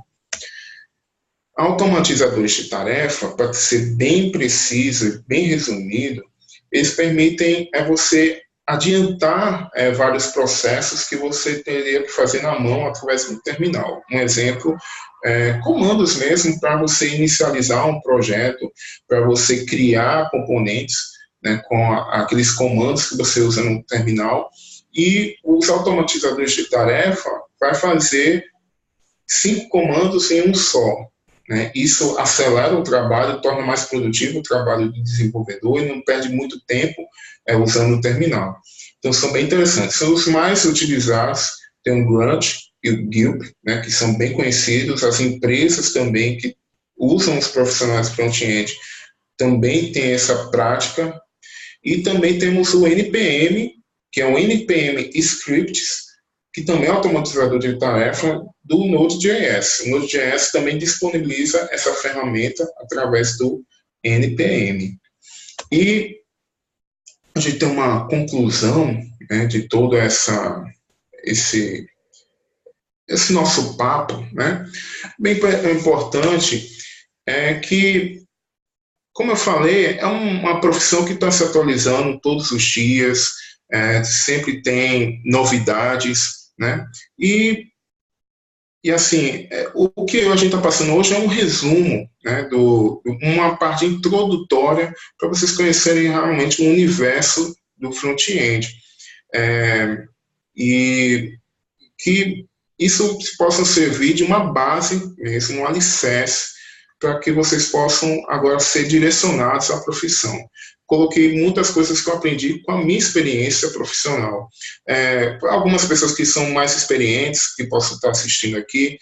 Automatizadores de tarefa, para ser bem preciso, bem resumido, eles permitem você adiantar vários processos que você teria que fazer na mão através do terminal. Um exemplo, comandos mesmo para você inicializar um projeto, para você criar componentes, né, com aqueles comandos que você usa no terminal, e os automatizadores de tarefa vai fazer 5 comandos em um só. Né? Isso acelera o trabalho, torna mais produtivo o trabalho do desenvolvedor e não perde muito tempo usando o terminal. Então, são bem interessantes. São os mais utilizados, tem o Grunt e o Gilp, né, que são bem conhecidos. As empresas também que usam os profissionais front-end também têm essa prática. E também temos o NPM, que é o NPM Scripts, que também é automatizador de tarefa do Node.js. O Node.js também disponibiliza essa ferramenta através do NPM. E a gente tem uma conclusão, né, de todo esse nosso papo, né? Bem importante que, como eu falei, é uma profissão que está se atualizando todos os dias, sempre tem novidades, né? E assim, o que a gente está passando hoje é um resumo, né, uma parte introdutória para vocês conhecerem realmente o universo do front-end. E que isso possa servir de uma base mesmo, um alicerce, para que vocês possam agora ser direcionados à profissão. Coloquei muitas coisas que eu aprendi com a minha experiência profissional. Algumas pessoas que são mais experientes, que possam estar assistindo aqui,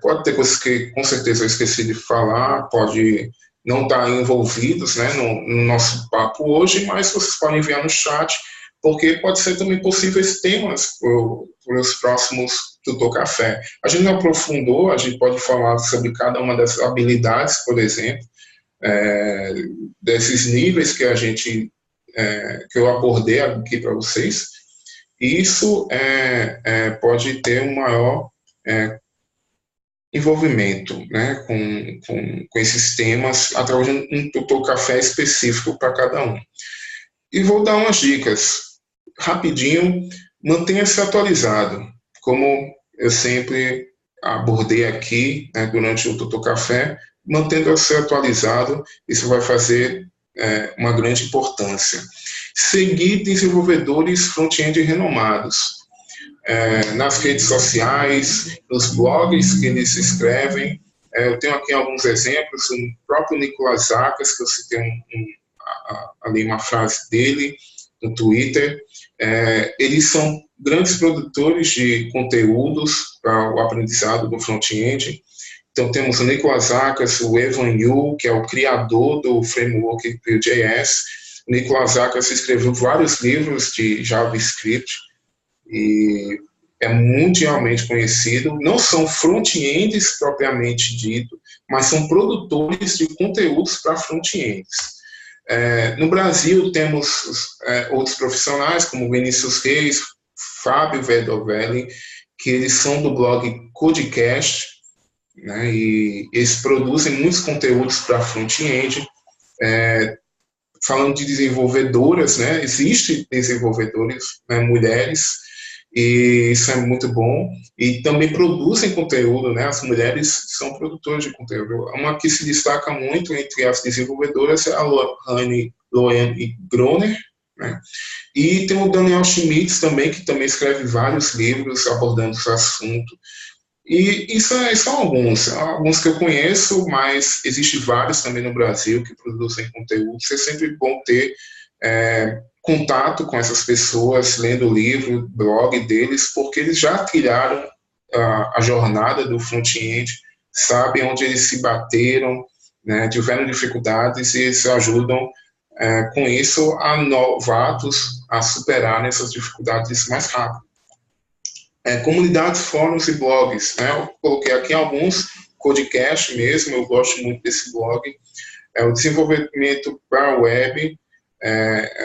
pode ter coisas que com certeza eu esqueci de falar, pode não estar envolvidos, né, no nosso papo hoje, mas vocês podem enviar no chat, porque pode ser também possíveis temas para os próximos Tutor Café. A gente não aprofundou, a gente pode falar sobre cada uma dessas habilidades, por exemplo, desses níveis que que eu abordei aqui para vocês. E isso pode ter um maior envolvimento, né, com esses temas através de um Tutor Café específico para cada um. E vou dar umas dicas. Rapidinho, mantenha-se atualizado. Como eu sempre abordei aqui, né, durante o Tutor Café, mantendo-se atualizado, isso vai fazer uma grande importância. Seguir desenvolvedores front-end renomados. Nas redes sociais, nos blogs que eles escrevem. Eu tenho aqui alguns exemplos, o próprio Nicolas Zakas, que eu citei ali uma frase dele no Twitter. Eles são grandes produtores de conteúdos para o aprendizado do front-end. Então, temos o Nicolas Zakas, o Evan You, que é o criador do framework Vue.js. O Nicolas Zakas escreveu vários livros de JavaScript e é mundialmente conhecido. Não são front-ends propriamente dito, mas são produtores de conteúdos para front-ends. No Brasil, temos outros profissionais, como Vinícius Reis, Fábio Verdovelli, que eles são do blog Codecast, né, e eles produzem muitos conteúdos para front-end. Falando de desenvolvedoras, né, existem desenvolvedores, né, mulheres, e isso é muito bom. E também produzem conteúdo, né? As mulheres são produtoras de conteúdo. Uma que se destaca muito entre as desenvolvedoras é a Loane Groner, né? E tem o Daniel Schmitz também, que também escreve vários livros abordando esse assunto. E são alguns que eu conheço, mas existem vários também no Brasil que produzem conteúdo. É sempre bom ter contato com essas pessoas, lendo o livro, blog deles, porque eles já trilharam a jornada do front-end, sabem onde eles se bateram, né, tiveram dificuldades e eles ajudam com isso a novatos a superarem essas dificuldades mais rápido. Comunidades, fóruns e blogs, né? Eu coloquei aqui alguns, Codecast mesmo, eu gosto muito desse blog. O desenvolvimento para a web,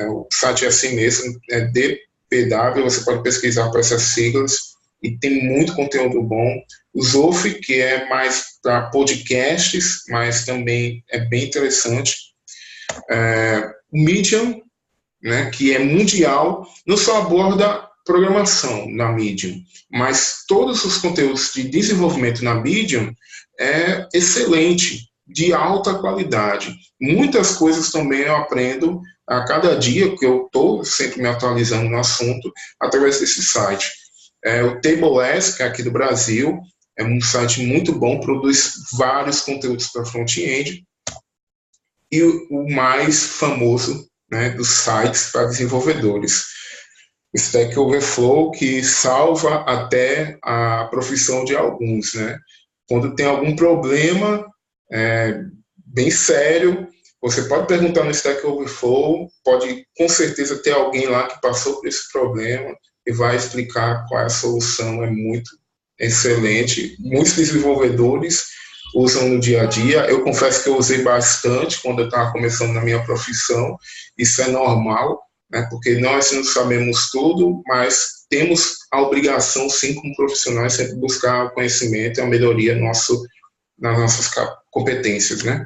o site é assim mesmo, é DPW, você pode pesquisar por essas siglas, e tem muito conteúdo bom. O Zof, que é mais para podcasts, mas também é bem interessante. O Medium, né, que é mundial, não só aborda programação na Medium, mas todos os conteúdos de desenvolvimento na Medium é excelente, de alta qualidade. Muitas coisas também eu aprendo a cada dia, que eu estou sempre me atualizando no assunto, através desse site. O TableS, que é aqui do Brasil, é um site muito bom, produz vários conteúdos para front-end. E o mais famoso, né, dos sites para desenvolvedores, Stack Overflow, que salva até a profissão de alguns, né? Quando tem algum problema bem sério, você pode perguntar no Stack Overflow, pode com certeza ter alguém lá que passou por esse problema e vai explicar qual é a solução, é muito excelente. Muitos desenvolvedores usam no dia a dia, eu confesso que eu usei bastante quando eu estava começando na minha profissão, isso é normal, né, porque nós não sabemos tudo, mas temos a obrigação, sim, como profissionais, sempre buscar conhecimento e a melhoria nas nossas competências, né.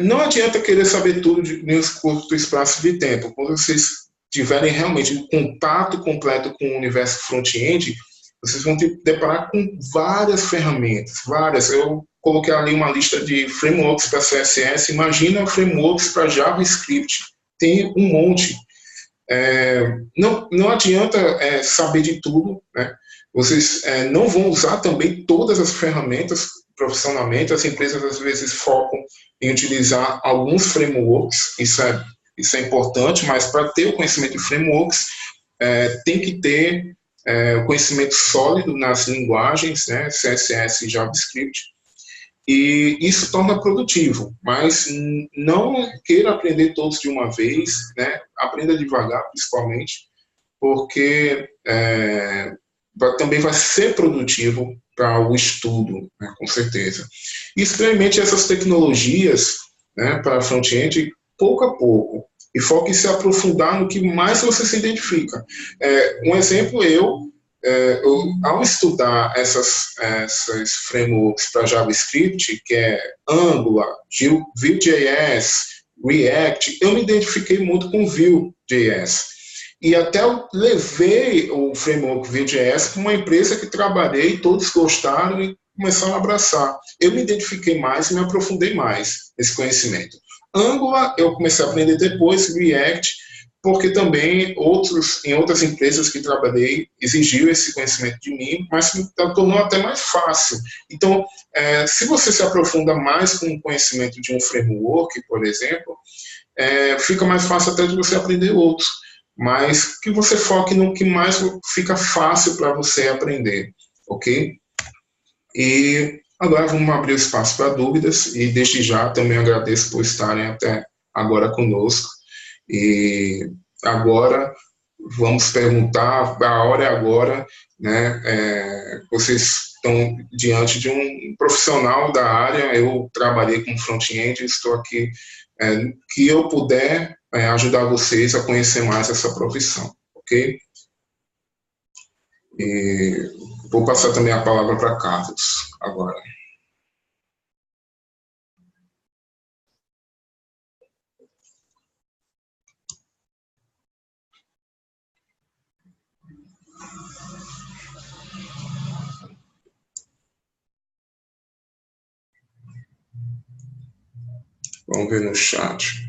Não adianta querer saber tudo em um curto espaço de tempo. Quando vocês tiverem realmente um contato completo com o universo front-end, vocês vão se deparar com várias ferramentas, várias. Eu coloquei ali uma lista de frameworks para CSS, imagina frameworks para JavaScript, tem um monte. Não adianta saber de tudo, né? Vocês não vão usar também todas as ferramentas profissionalmente, as empresas às vezes focam em utilizar alguns frameworks, isso é importante, mas para ter o conhecimento de frameworks, tem que ter o conhecimento sólido nas linguagens, né, CSS e JavaScript, e isso torna produtivo, mas não queira aprender todos de uma vez, né, aprenda devagar, principalmente, porque também vai ser produtivo para o estudo, né, com certeza. E experimente essas tecnologias, né, para front-end pouco a pouco, e foque em se aprofundar no que mais você se identifica. Um exemplo, ao estudar essas frameworks para JavaScript, que é Angular, Vue.js, React, eu me identifiquei muito com Vue.js. E até eu levei o framework Vue.js para uma empresa que trabalhei, todos gostaram e começaram a abraçar. Eu me identifiquei mais e me aprofundei mais nesse conhecimento. Angular eu comecei a aprender depois, React, porque também em outras empresas que trabalhei exigiu esse conhecimento de mim, mas me tornou até mais fácil. Então, se você se aprofunda mais com o conhecimento de um framework, por exemplo, fica mais fácil até de você aprender outros, mas que você foque no que mais fica fácil para você aprender, ok? E agora vamos abrir o espaço para dúvidas, e desde já também agradeço por estarem até agora conosco. E agora vamos perguntar, a hora é agora, né? Vocês estão diante de um profissional da área, eu trabalhei com front-end, estou aqui, que eu puder ajudar vocês a conhecer mais essa profissão, ok? E vou passar também a palavra para Carlos agora. Vamos ver no chat.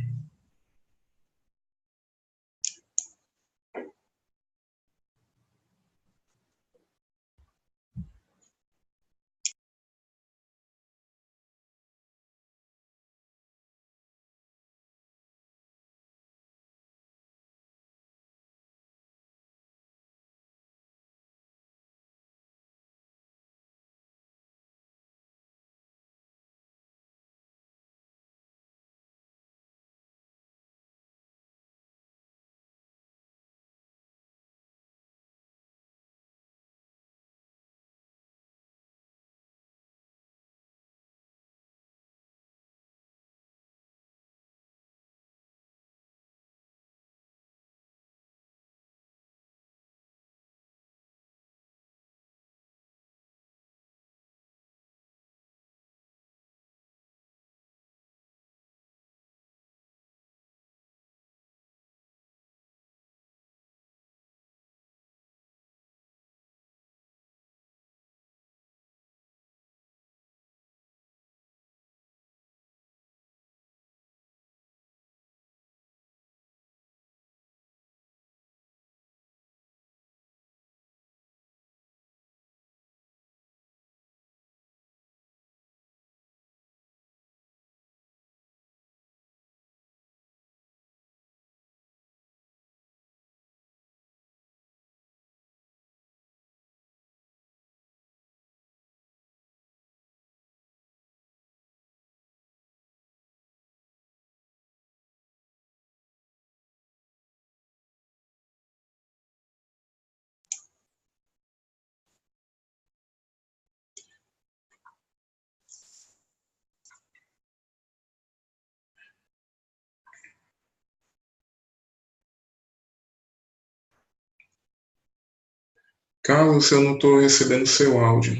Carlos, eu não estou recebendo seu áudio.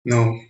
Não.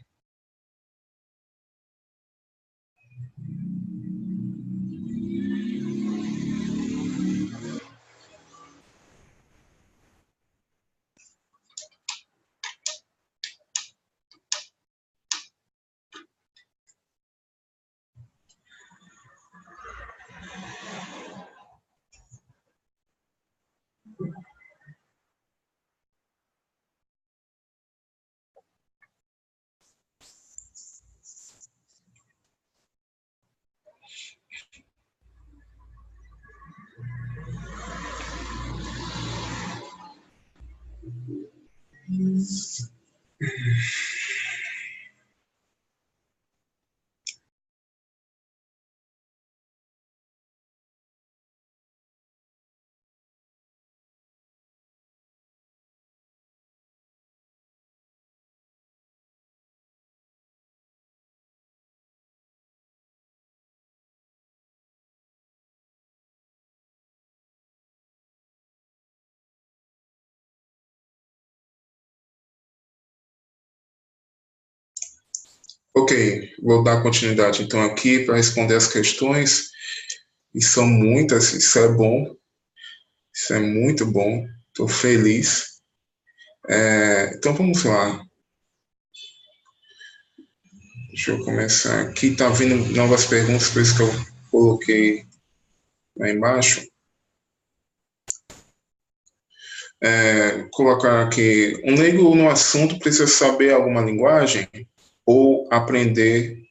Ok, vou dar continuidade então aqui para responder as questões, e são muitas, isso é bom, isso é muito bom, estou feliz. Então vamos lá, deixa eu começar aqui, está vindo novas perguntas, por isso que eu coloquei lá embaixo. Colocar aqui, um leigo no assunto precisa saber alguma linguagem ou aprender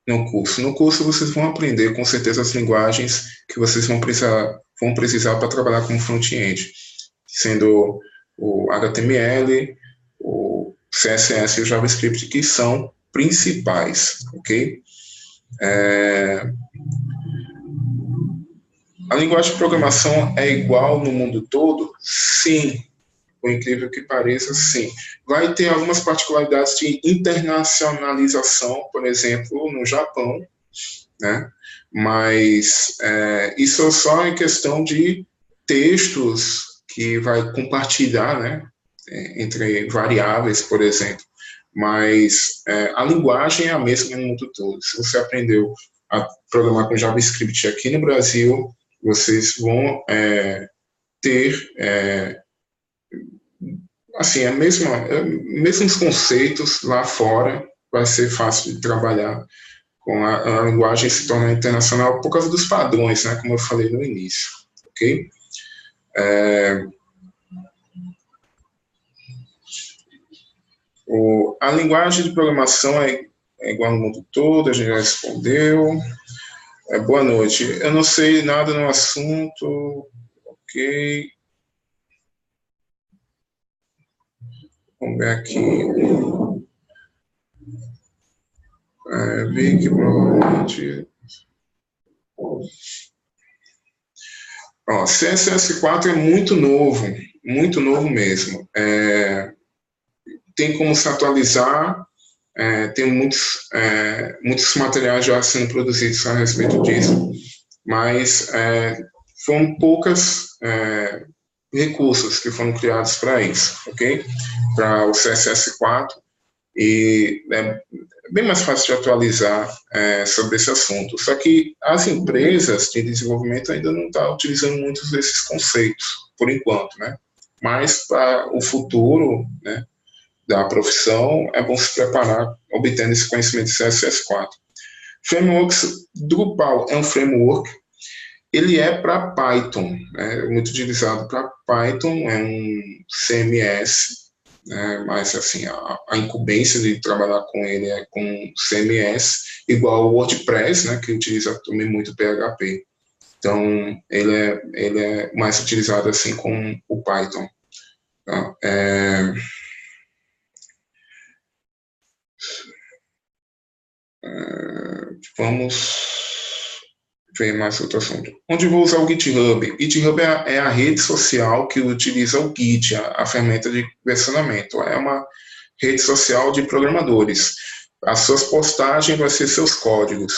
no curso? No curso vocês vão aprender com certeza as linguagens que vocês vão precisar para trabalhar como front-end, sendo o HTML, o CSS e o JavaScript, que são principais, ok? A linguagem de programação é igual no mundo todo? Sim, por incrível que pareça, sim. Vai ter algumas particularidades de internacionalização, por exemplo, no Japão, né? Mas isso é só em questão de textos que vai compartilhar, né? Entre variáveis, por exemplo. Mas a linguagem é a mesma no mundo todo. Se você aprendeu a programar com JavaScript aqui no Brasil, vocês vão ter assim, mesmos conceitos lá fora, vai ser fácil de trabalhar com a linguagem se tornar internacional por causa dos padrões, né, como eu falei no início, ok? A linguagem de programação é igual no mundo todo, a gente já respondeu. Boa noite. Eu não sei nada no assunto, ok? Vamos ver aqui. Vi que provavelmente... CSS4 é muito novo mesmo. Tem como se atualizar, tem muitos materiais já sendo produzidos a respeito disso, mas foram poucos recursos que foram criados para isso, ok? Para o CSS4, e é bem mais fácil de atualizar sobre esse assunto. Só que as empresas de desenvolvimento ainda não estão utilizando muitos desses conceitos, por enquanto, né? Mas para o futuro, né, da profissão, é bom se preparar obtendo esse conhecimento de CSS4. Frameworks, Drupal é um framework, ele é para Python, é muito utilizado para Python, é um CMS, mas assim, a incumbência de trabalhar com ele é com CMS, igual o WordPress, né, que utiliza também muito PHP. Então, ele é mais utilizado assim com o Python. Tá? Vamos ver mais outro assunto. Onde vou usar o GitHub? GitHub é a rede social que utiliza o Git, a ferramenta de versionamento. É uma rede social de programadores. As suas postagens vão ser seus códigos,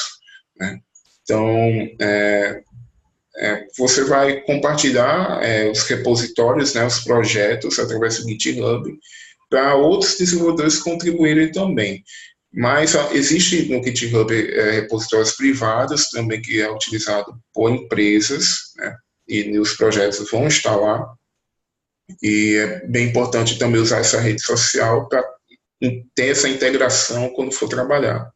né? Então, você vai compartilhar os repositórios, né, os projetos através do GitHub para outros desenvolvedores contribuírem também. Mas existe no GitHub repositórios privados também que é utilizado por empresas, né, e os projetos vão estar lá. E é bem importante também usar essa rede social para ter essa integração quando for trabalhar.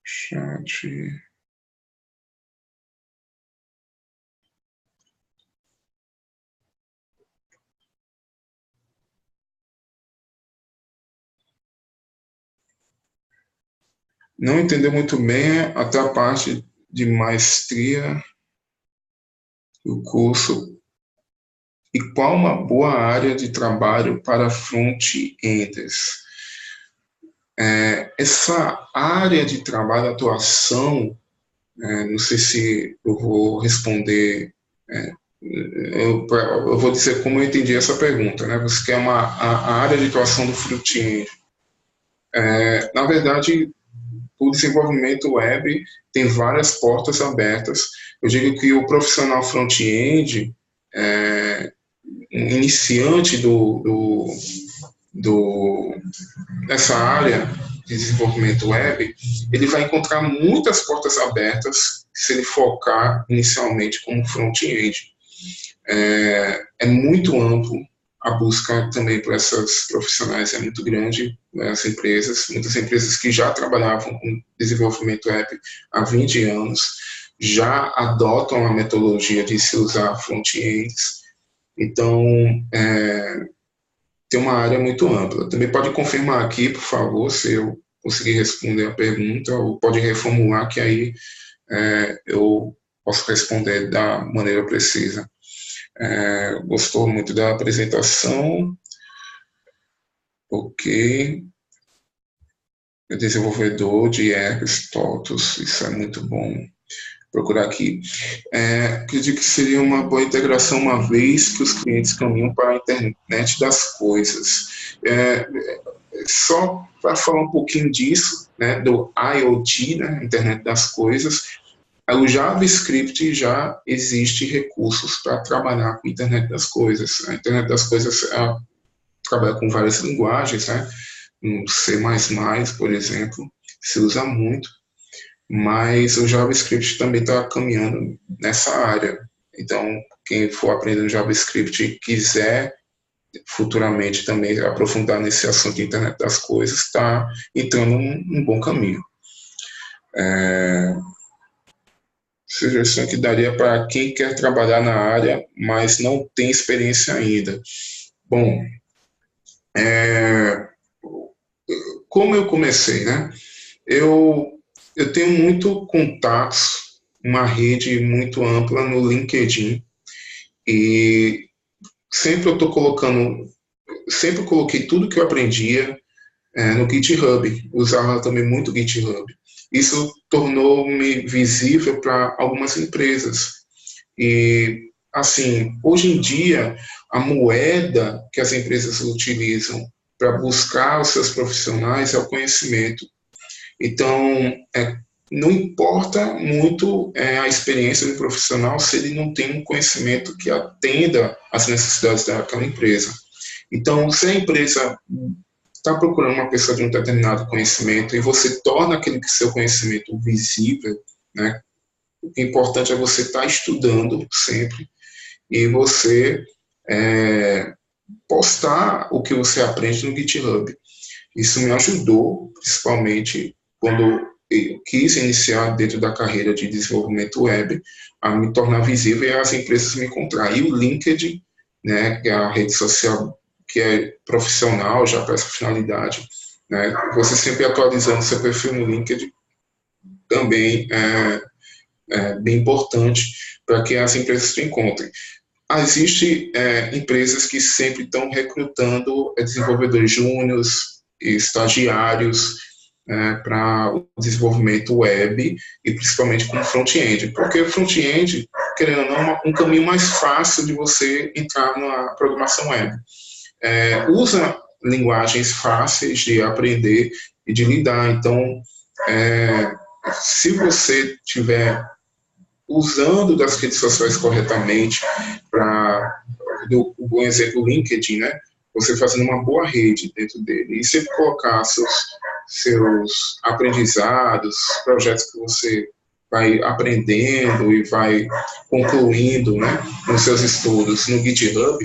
Chat. Não entendeu muito bem até a parte de maestria do curso. E qual uma boa área de trabalho para front-enders? Essa área de trabalho, atuação, não sei se eu vou responder, eu vou dizer como eu entendi essa pergunta, né? Você quer a área de atuação do front-end. Na verdade, o desenvolvimento web tem várias portas abertas. Eu digo que o profissional front-end, iniciante dessa área de desenvolvimento web, ele vai encontrar muitas portas abertas se ele focar inicialmente como front-end. É muito amplo, a busca também por essas profissionais é muito grande, né, as empresas, muitas empresas que já trabalhavam com desenvolvimento web há 20 anos, já adotam a metodologia de se usar front-ends. Então, tem uma área muito ampla. Também pode confirmar aqui, por favor, se eu conseguir responder a pergunta, ou pode reformular, que aí eu posso responder da maneira precisa. Gostou muito da apresentação. Ok. Desenvolvedor de apps, TOTOS, isso é muito bom. Procurar aqui. Acredito que seria uma boa integração uma vez que os clientes caminham para a internet das coisas. Só para falar um pouquinho disso, né, do IoT, né, internet das coisas, o JavaScript já existe recursos para trabalhar com a internet das coisas. A internet das coisas trabalha com várias linguagens, né, no C++, por exemplo, se usa muito. mas o JavaScript também está caminhando nessa área. Então, quem for aprendendo JavaScript e quiser futuramente também aprofundar nesse assunto de internet das coisas, está entrando num bom caminho. Sugestão que daria para quem quer trabalhar na área, mas não tem experiência ainda. Bom, como eu comecei, né? Eu tenho muito contatos, uma rede muito ampla no LinkedIn, e sempre eu estou colocando, sempre coloquei tudo que eu aprendia no GitHub, usava também muito o GitHub. Isso tornou-me visível para algumas empresas. E, assim, hoje em dia, a moeda que as empresas utilizam para buscar os seus profissionais é o conhecimento. Então, não importa muito a experiência do profissional se ele não tem um conhecimento que atenda às necessidades daquela empresa. Então, se a empresa está procurando uma pessoa de um determinado conhecimento e você torna aquele seu conhecimento visível, né? O que é importante é você estar estudando sempre e você postar o que você aprende no GitHub. Isso me ajudou, principalmente quando eu quis iniciar dentro da carreira de desenvolvimento web, a me tornar visível e as empresas me encontrar. E o LinkedIn, né, que é a rede social que é profissional já para essa finalidade, né, você sempre atualizando seu perfil no LinkedIn também é bem importante para que as empresas te encontrem. Existem empresas que sempre estão recrutando desenvolvedores júniores e estagiários para o desenvolvimento web e principalmente com front-end, porque o front-end, querendo ou não, é um caminho mais fácil de você entrar na programação web. Usa linguagens fáceis de aprender e de lidar. Então, se você tiver usando das redes sociais corretamente, um exemplo, o LinkedIn, né? Você fazendo uma boa rede dentro dele e sempre colocar seus aprendizados, projetos que você vai aprendendo e vai concluindo, né, nos seus estudos no GitHub,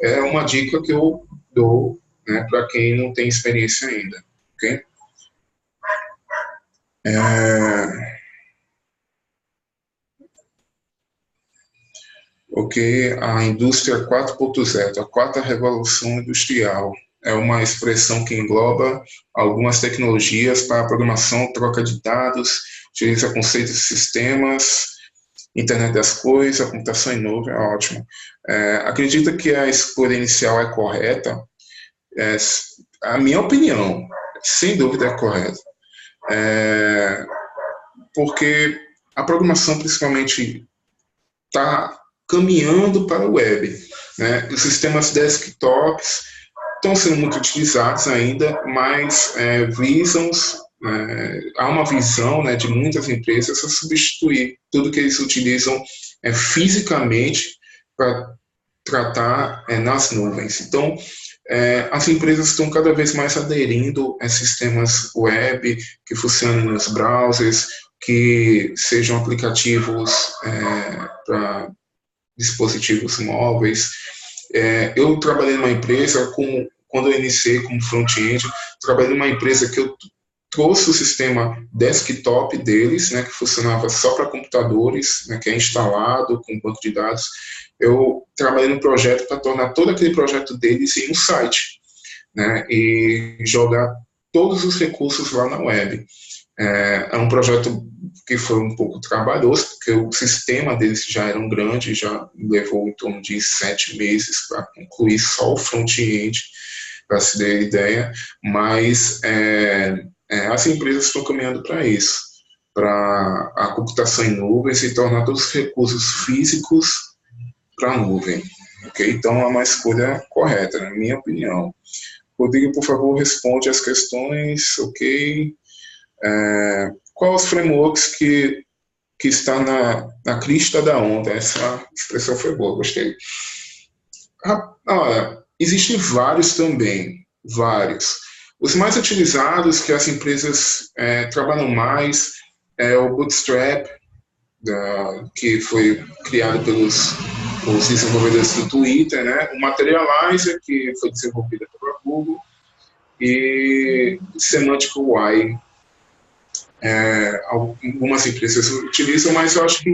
é uma dica que eu dou, né, para quem não tem experiência ainda, ok? Ok, a indústria 4.0, a quarta revolução industrial, é uma expressão que engloba algumas tecnologias para programação, troca de dados, utiliza conceitos de sistemas, internet das coisas, computação em nuvem, é ótimo. Acredita que a escolha inicial é correta? A minha opinião, sem dúvida é correta. Porque a programação principalmente está caminhando para o web, né? Os sistemas desktops estão sendo muito utilizados ainda, mas há uma visão, né, de muitas empresas a substituir tudo que eles utilizam fisicamente para tratar nas nuvens. Então, as empresas estão cada vez mais aderindo a sistemas web que funcionem nos browsers, que sejam aplicativos para dispositivos móveis. Eu trabalhei numa empresa, quando eu iniciei como front-end, trabalhei numa empresa que eu trouxe o sistema desktop deles, né, que funcionava só para computadores, né, que é instalado com banco de dados. Eu trabalhei no projeto para tornar todo aquele projeto deles em um site, né, e jogar todos os recursos lá na web. É um projeto que foi um pouco trabalhoso, porque o sistema deles já era grande, já levou em torno de 7 meses para concluir só o front-end, para se ter ideia, mas as empresas estão caminhando para isso, para a computação em nuvens e tornar todos os recursos físicos para a nuvem. Okay? Então, é uma escolha correta, na minha opinião. Rodrigo, por favor, responde as questões, ok? Qual os frameworks que está na crista da onda? Essa expressão foi boa, gostei. Olha, existem vários também, vários. Os mais utilizados, que as empresas trabalham mais, é o Bootstrap, que foi criado pelos os desenvolvedores do Twitter, né? O Materializer, que foi desenvolvido pela Google, e Semantic UI. Algumas empresas utilizam, mas eu acho que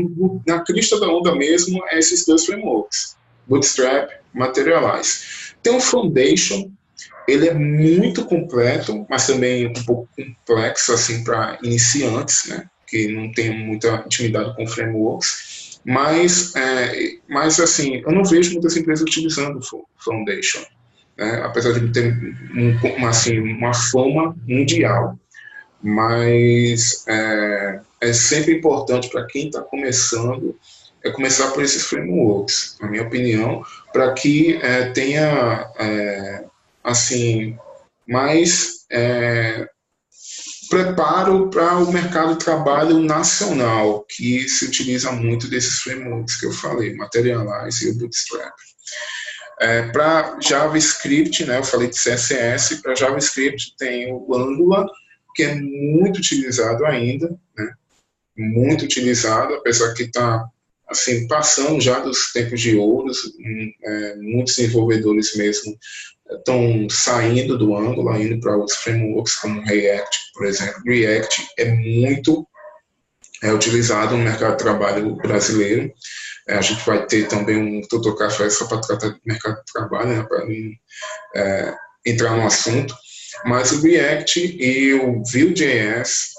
na crista da onda mesmo é esses dois frameworks, Bootstrap, Materialize. Tem o Foundation, ele é muito completo, mas também um pouco complexo assim para iniciantes, né, que não tem muita intimidade com frameworks, mas assim, eu não vejo muitas empresas utilizando o Foundation, né, apesar de ter uma fama mundial. Mas é sempre importante para quem está começando começar por esses frameworks, na minha opinião, para que tenha assim mais preparo para o mercado de trabalho nacional, que se utiliza muito desses frameworks que eu falei, Materialize e o Bootstrap. Para JavaScript, né, eu falei de CSS, para JavaScript tem o Angular, que é muito utilizado ainda, né? Muito utilizado, apesar que está assim, passando já dos tempos de ouro, muitos desenvolvedores mesmo estão saindo do Angular, indo para outros frameworks, como React, por exemplo. React é muito utilizado no mercado de trabalho brasileiro. A gente vai ter também um Tutor Café só para tratar do mercado de trabalho, né, para entrar no assunto. Mas o React e o Vue.js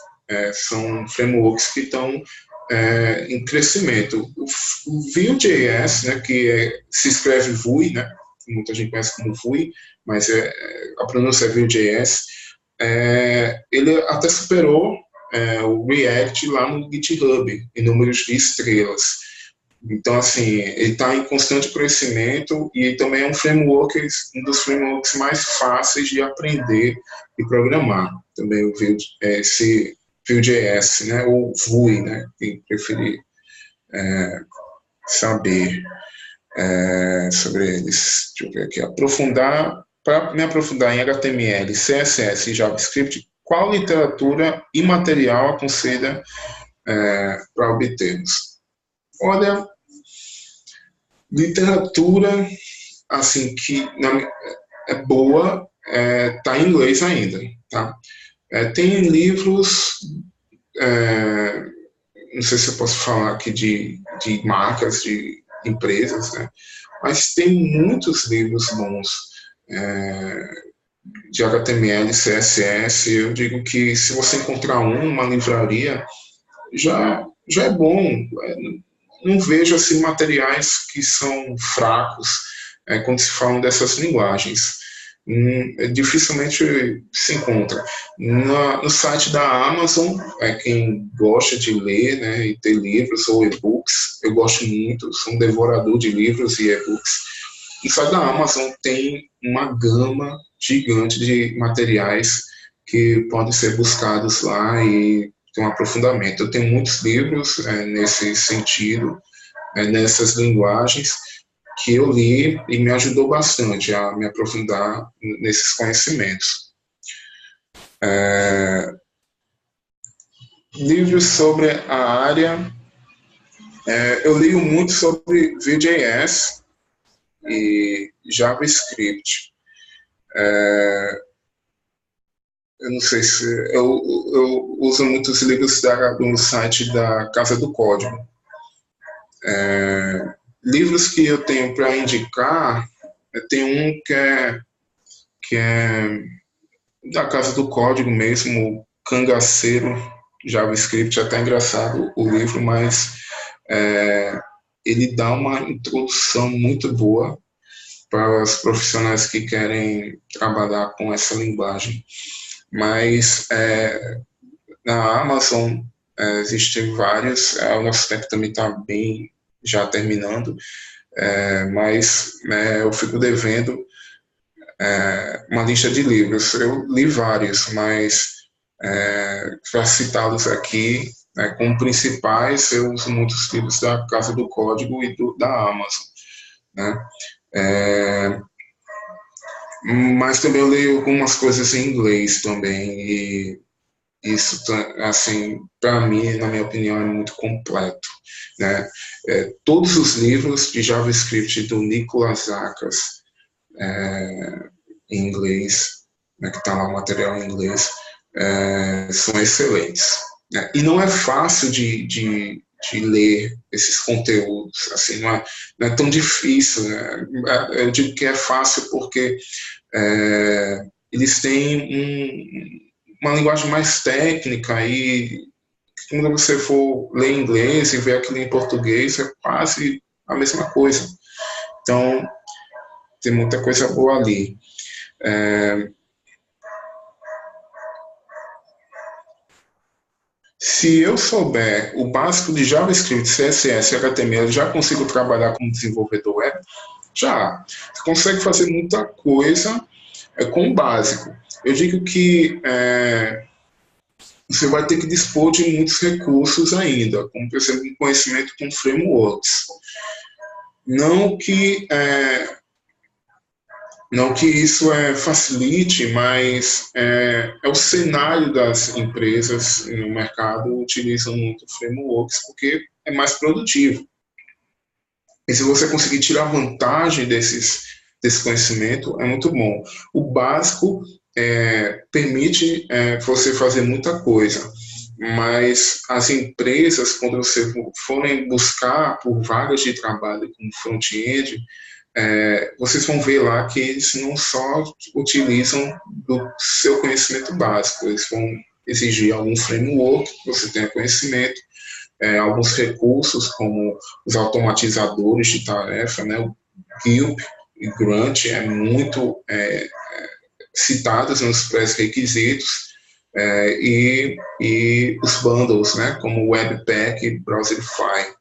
são frameworks que estão em crescimento. O Vue.js, né, que se escreve Vue, né, muita gente conhece como Vue, mas a pronúncia é Vue.js, ele até superou o React lá no GitHub, em números de estrelas. Então, assim, ele está em constante crescimento e também é um dos frameworks mais fáceis de aprender e programar. Também o esse Vue.js, né, ou Vue, né, quem preferir saber sobre eles. Deixa eu ver aqui. Para me aprofundar em HTML, CSS e JavaScript, qual literatura e material aconselha para obtermos? Olha, literatura, assim, que é boa, está em inglês ainda, tá? Tem livros, não sei se eu posso falar aqui de marcas, de empresas, né? Mas tem muitos livros bons de HTML, CSS. Eu digo que se você encontrar uma livraria, já é bom. Não vejo assim materiais que são fracos quando se falam dessas linguagens. Dificilmente se encontra. No site da Amazon, quem gosta de ler, né, e ter livros ou e-books, eu gosto muito, sou um devorador de livros e e-books. No site da Amazon tem uma gama gigante de materiais que podem ser buscados lá e ter um aprofundamento. Eu tenho muitos livros nesse sentido, nessas linguagens, que eu li e me ajudou bastante a me aprofundar nesses conhecimentos. Livros sobre a área, eu li muito sobre Vue.js e JavaScript. Eu não sei se... Eu uso muitos livros do site da Casa do Código. Livros que eu tenho para indicar, tem um que é da Casa do Código mesmo, Cangaceiro, JavaScript, até engraçado o livro, mas ele dá uma introdução muito boa para os profissionais que querem trabalhar com essa linguagem. Mas na Amazon existem vários, o nosso tempo também está bem já terminando, mas eu fico devendo uma lista de livros. Eu li vários, mas para citá-los aqui, como principais, eu uso muitos livros da Casa do Código e da Amazon, né? Mas também eu leio algumas coisas em inglês também, e isso, assim, para mim, na minha opinião, é muito completo, né? Todos os livros de JavaScript do Nicolas Akas, em inglês, né, que está lá o material em inglês, são excelentes, né? E não é fácil de ler esses conteúdos, assim, não é tão difícil, né? Eu digo que é fácil porque eles têm uma linguagem mais técnica e quando você for ler em inglês e ver aquilo em português, é quase a mesma coisa. Então, tem muita coisa boa ali. Se eu souber o básico de JavaScript, CSS e HTML, já consigo trabalhar como desenvolvedor web? Já. Você consegue fazer muita coisa com o básico. Eu digo que você vai ter que dispor de muitos recursos ainda, como, por exemplo, um conhecimento com frameworks. Não que isso facilite, mas é o cenário das empresas no mercado utilizam muito frameworks porque é mais produtivo. E se você conseguir tirar vantagem desse conhecimento, é muito bom. O básico permite você fazer muita coisa, mas as empresas, quando você forem buscar por vagas de trabalho como front-end, vocês vão ver lá que eles não só utilizam do seu conhecimento básico, eles vão exigir algum framework que você tenha conhecimento, alguns recursos como os automatizadores de tarefa, né, o Gilp e Grunt é muito citados nos pré-requisitos, e os bundles, né, como Webpack e Browserify.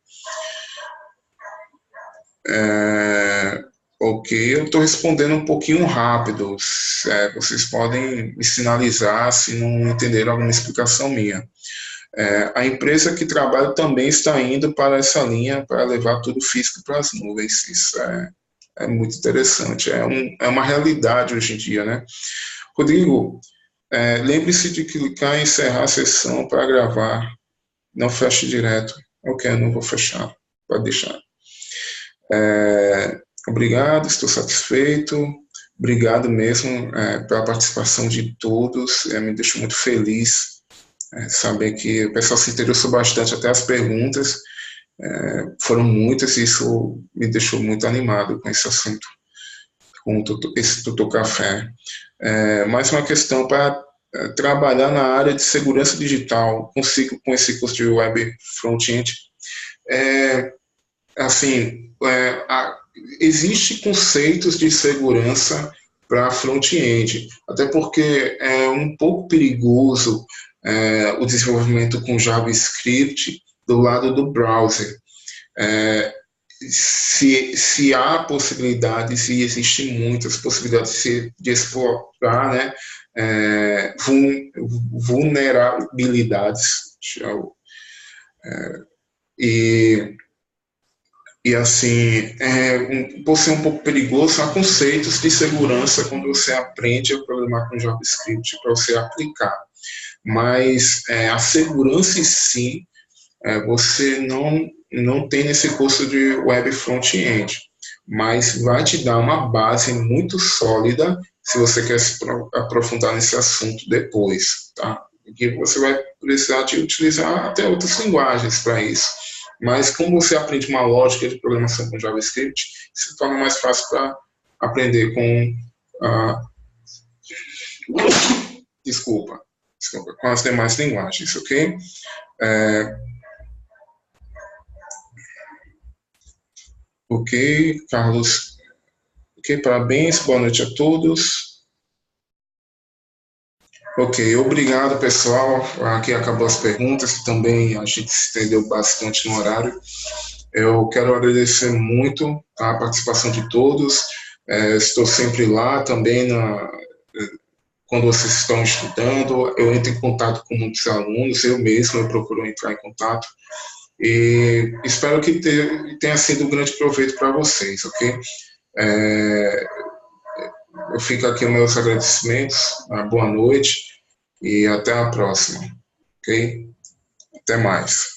Ok, eu estou respondendo um pouquinho rápido, vocês podem me sinalizar se não entenderam alguma explicação minha. A empresa que trabalho também está indo para essa linha para levar tudo físico para as nuvens. Isso é muito interessante, é uma realidade hoje em dia, né? Rodrigo, lembre-se de clicar em encerrar a sessão para gravar, não feche direto. Ok, eu não vou fechar, pode deixar. Obrigado, estou satisfeito, obrigado mesmo pela participação de todos, me deixou muito feliz saber que o pessoal se interessou bastante, até as perguntas foram muitas e isso me deixou muito animado com esse assunto, com esse Tutor Café. Mais uma questão para trabalhar na área de segurança digital, consigo com esse curso de Web Front-End, existe conceitos de segurança para front-end, até porque é um pouco perigoso o desenvolvimento com JavaScript do lado do browser. Se há possibilidades, e existem muitas possibilidades de explorar, né, vulnerabilidades. E assim, por ser um pouco perigoso, há conceitos de segurança quando você aprende a programar com JavaScript para você aplicar. Mas a segurança em si, você não tem nesse curso de Web Front-End, mas vai te dar uma base muito sólida se você quer se aprofundar nesse assunto depois, tá? Porque você vai precisar de utilizar até outras linguagens para isso. Mas como você aprende uma lógica de programação com JavaScript, se torna mais fácil para aprender com com as demais linguagens, ok? Ok, Carlos. Ok, parabéns, boa noite a todos. Ok, obrigado, pessoal. Aqui acabou as perguntas, que também a gente se estendeu bastante no horário. Eu quero agradecer muito a participação de todos. Estou sempre lá também quando vocês estão estudando. Eu entro em contato com muitos alunos, eu procuro entrar em contato. E espero que tenha sido um grande proveito para vocês, ok? Eu fico aqui os meus agradecimentos, boa noite, e até a próxima, ok? Até mais.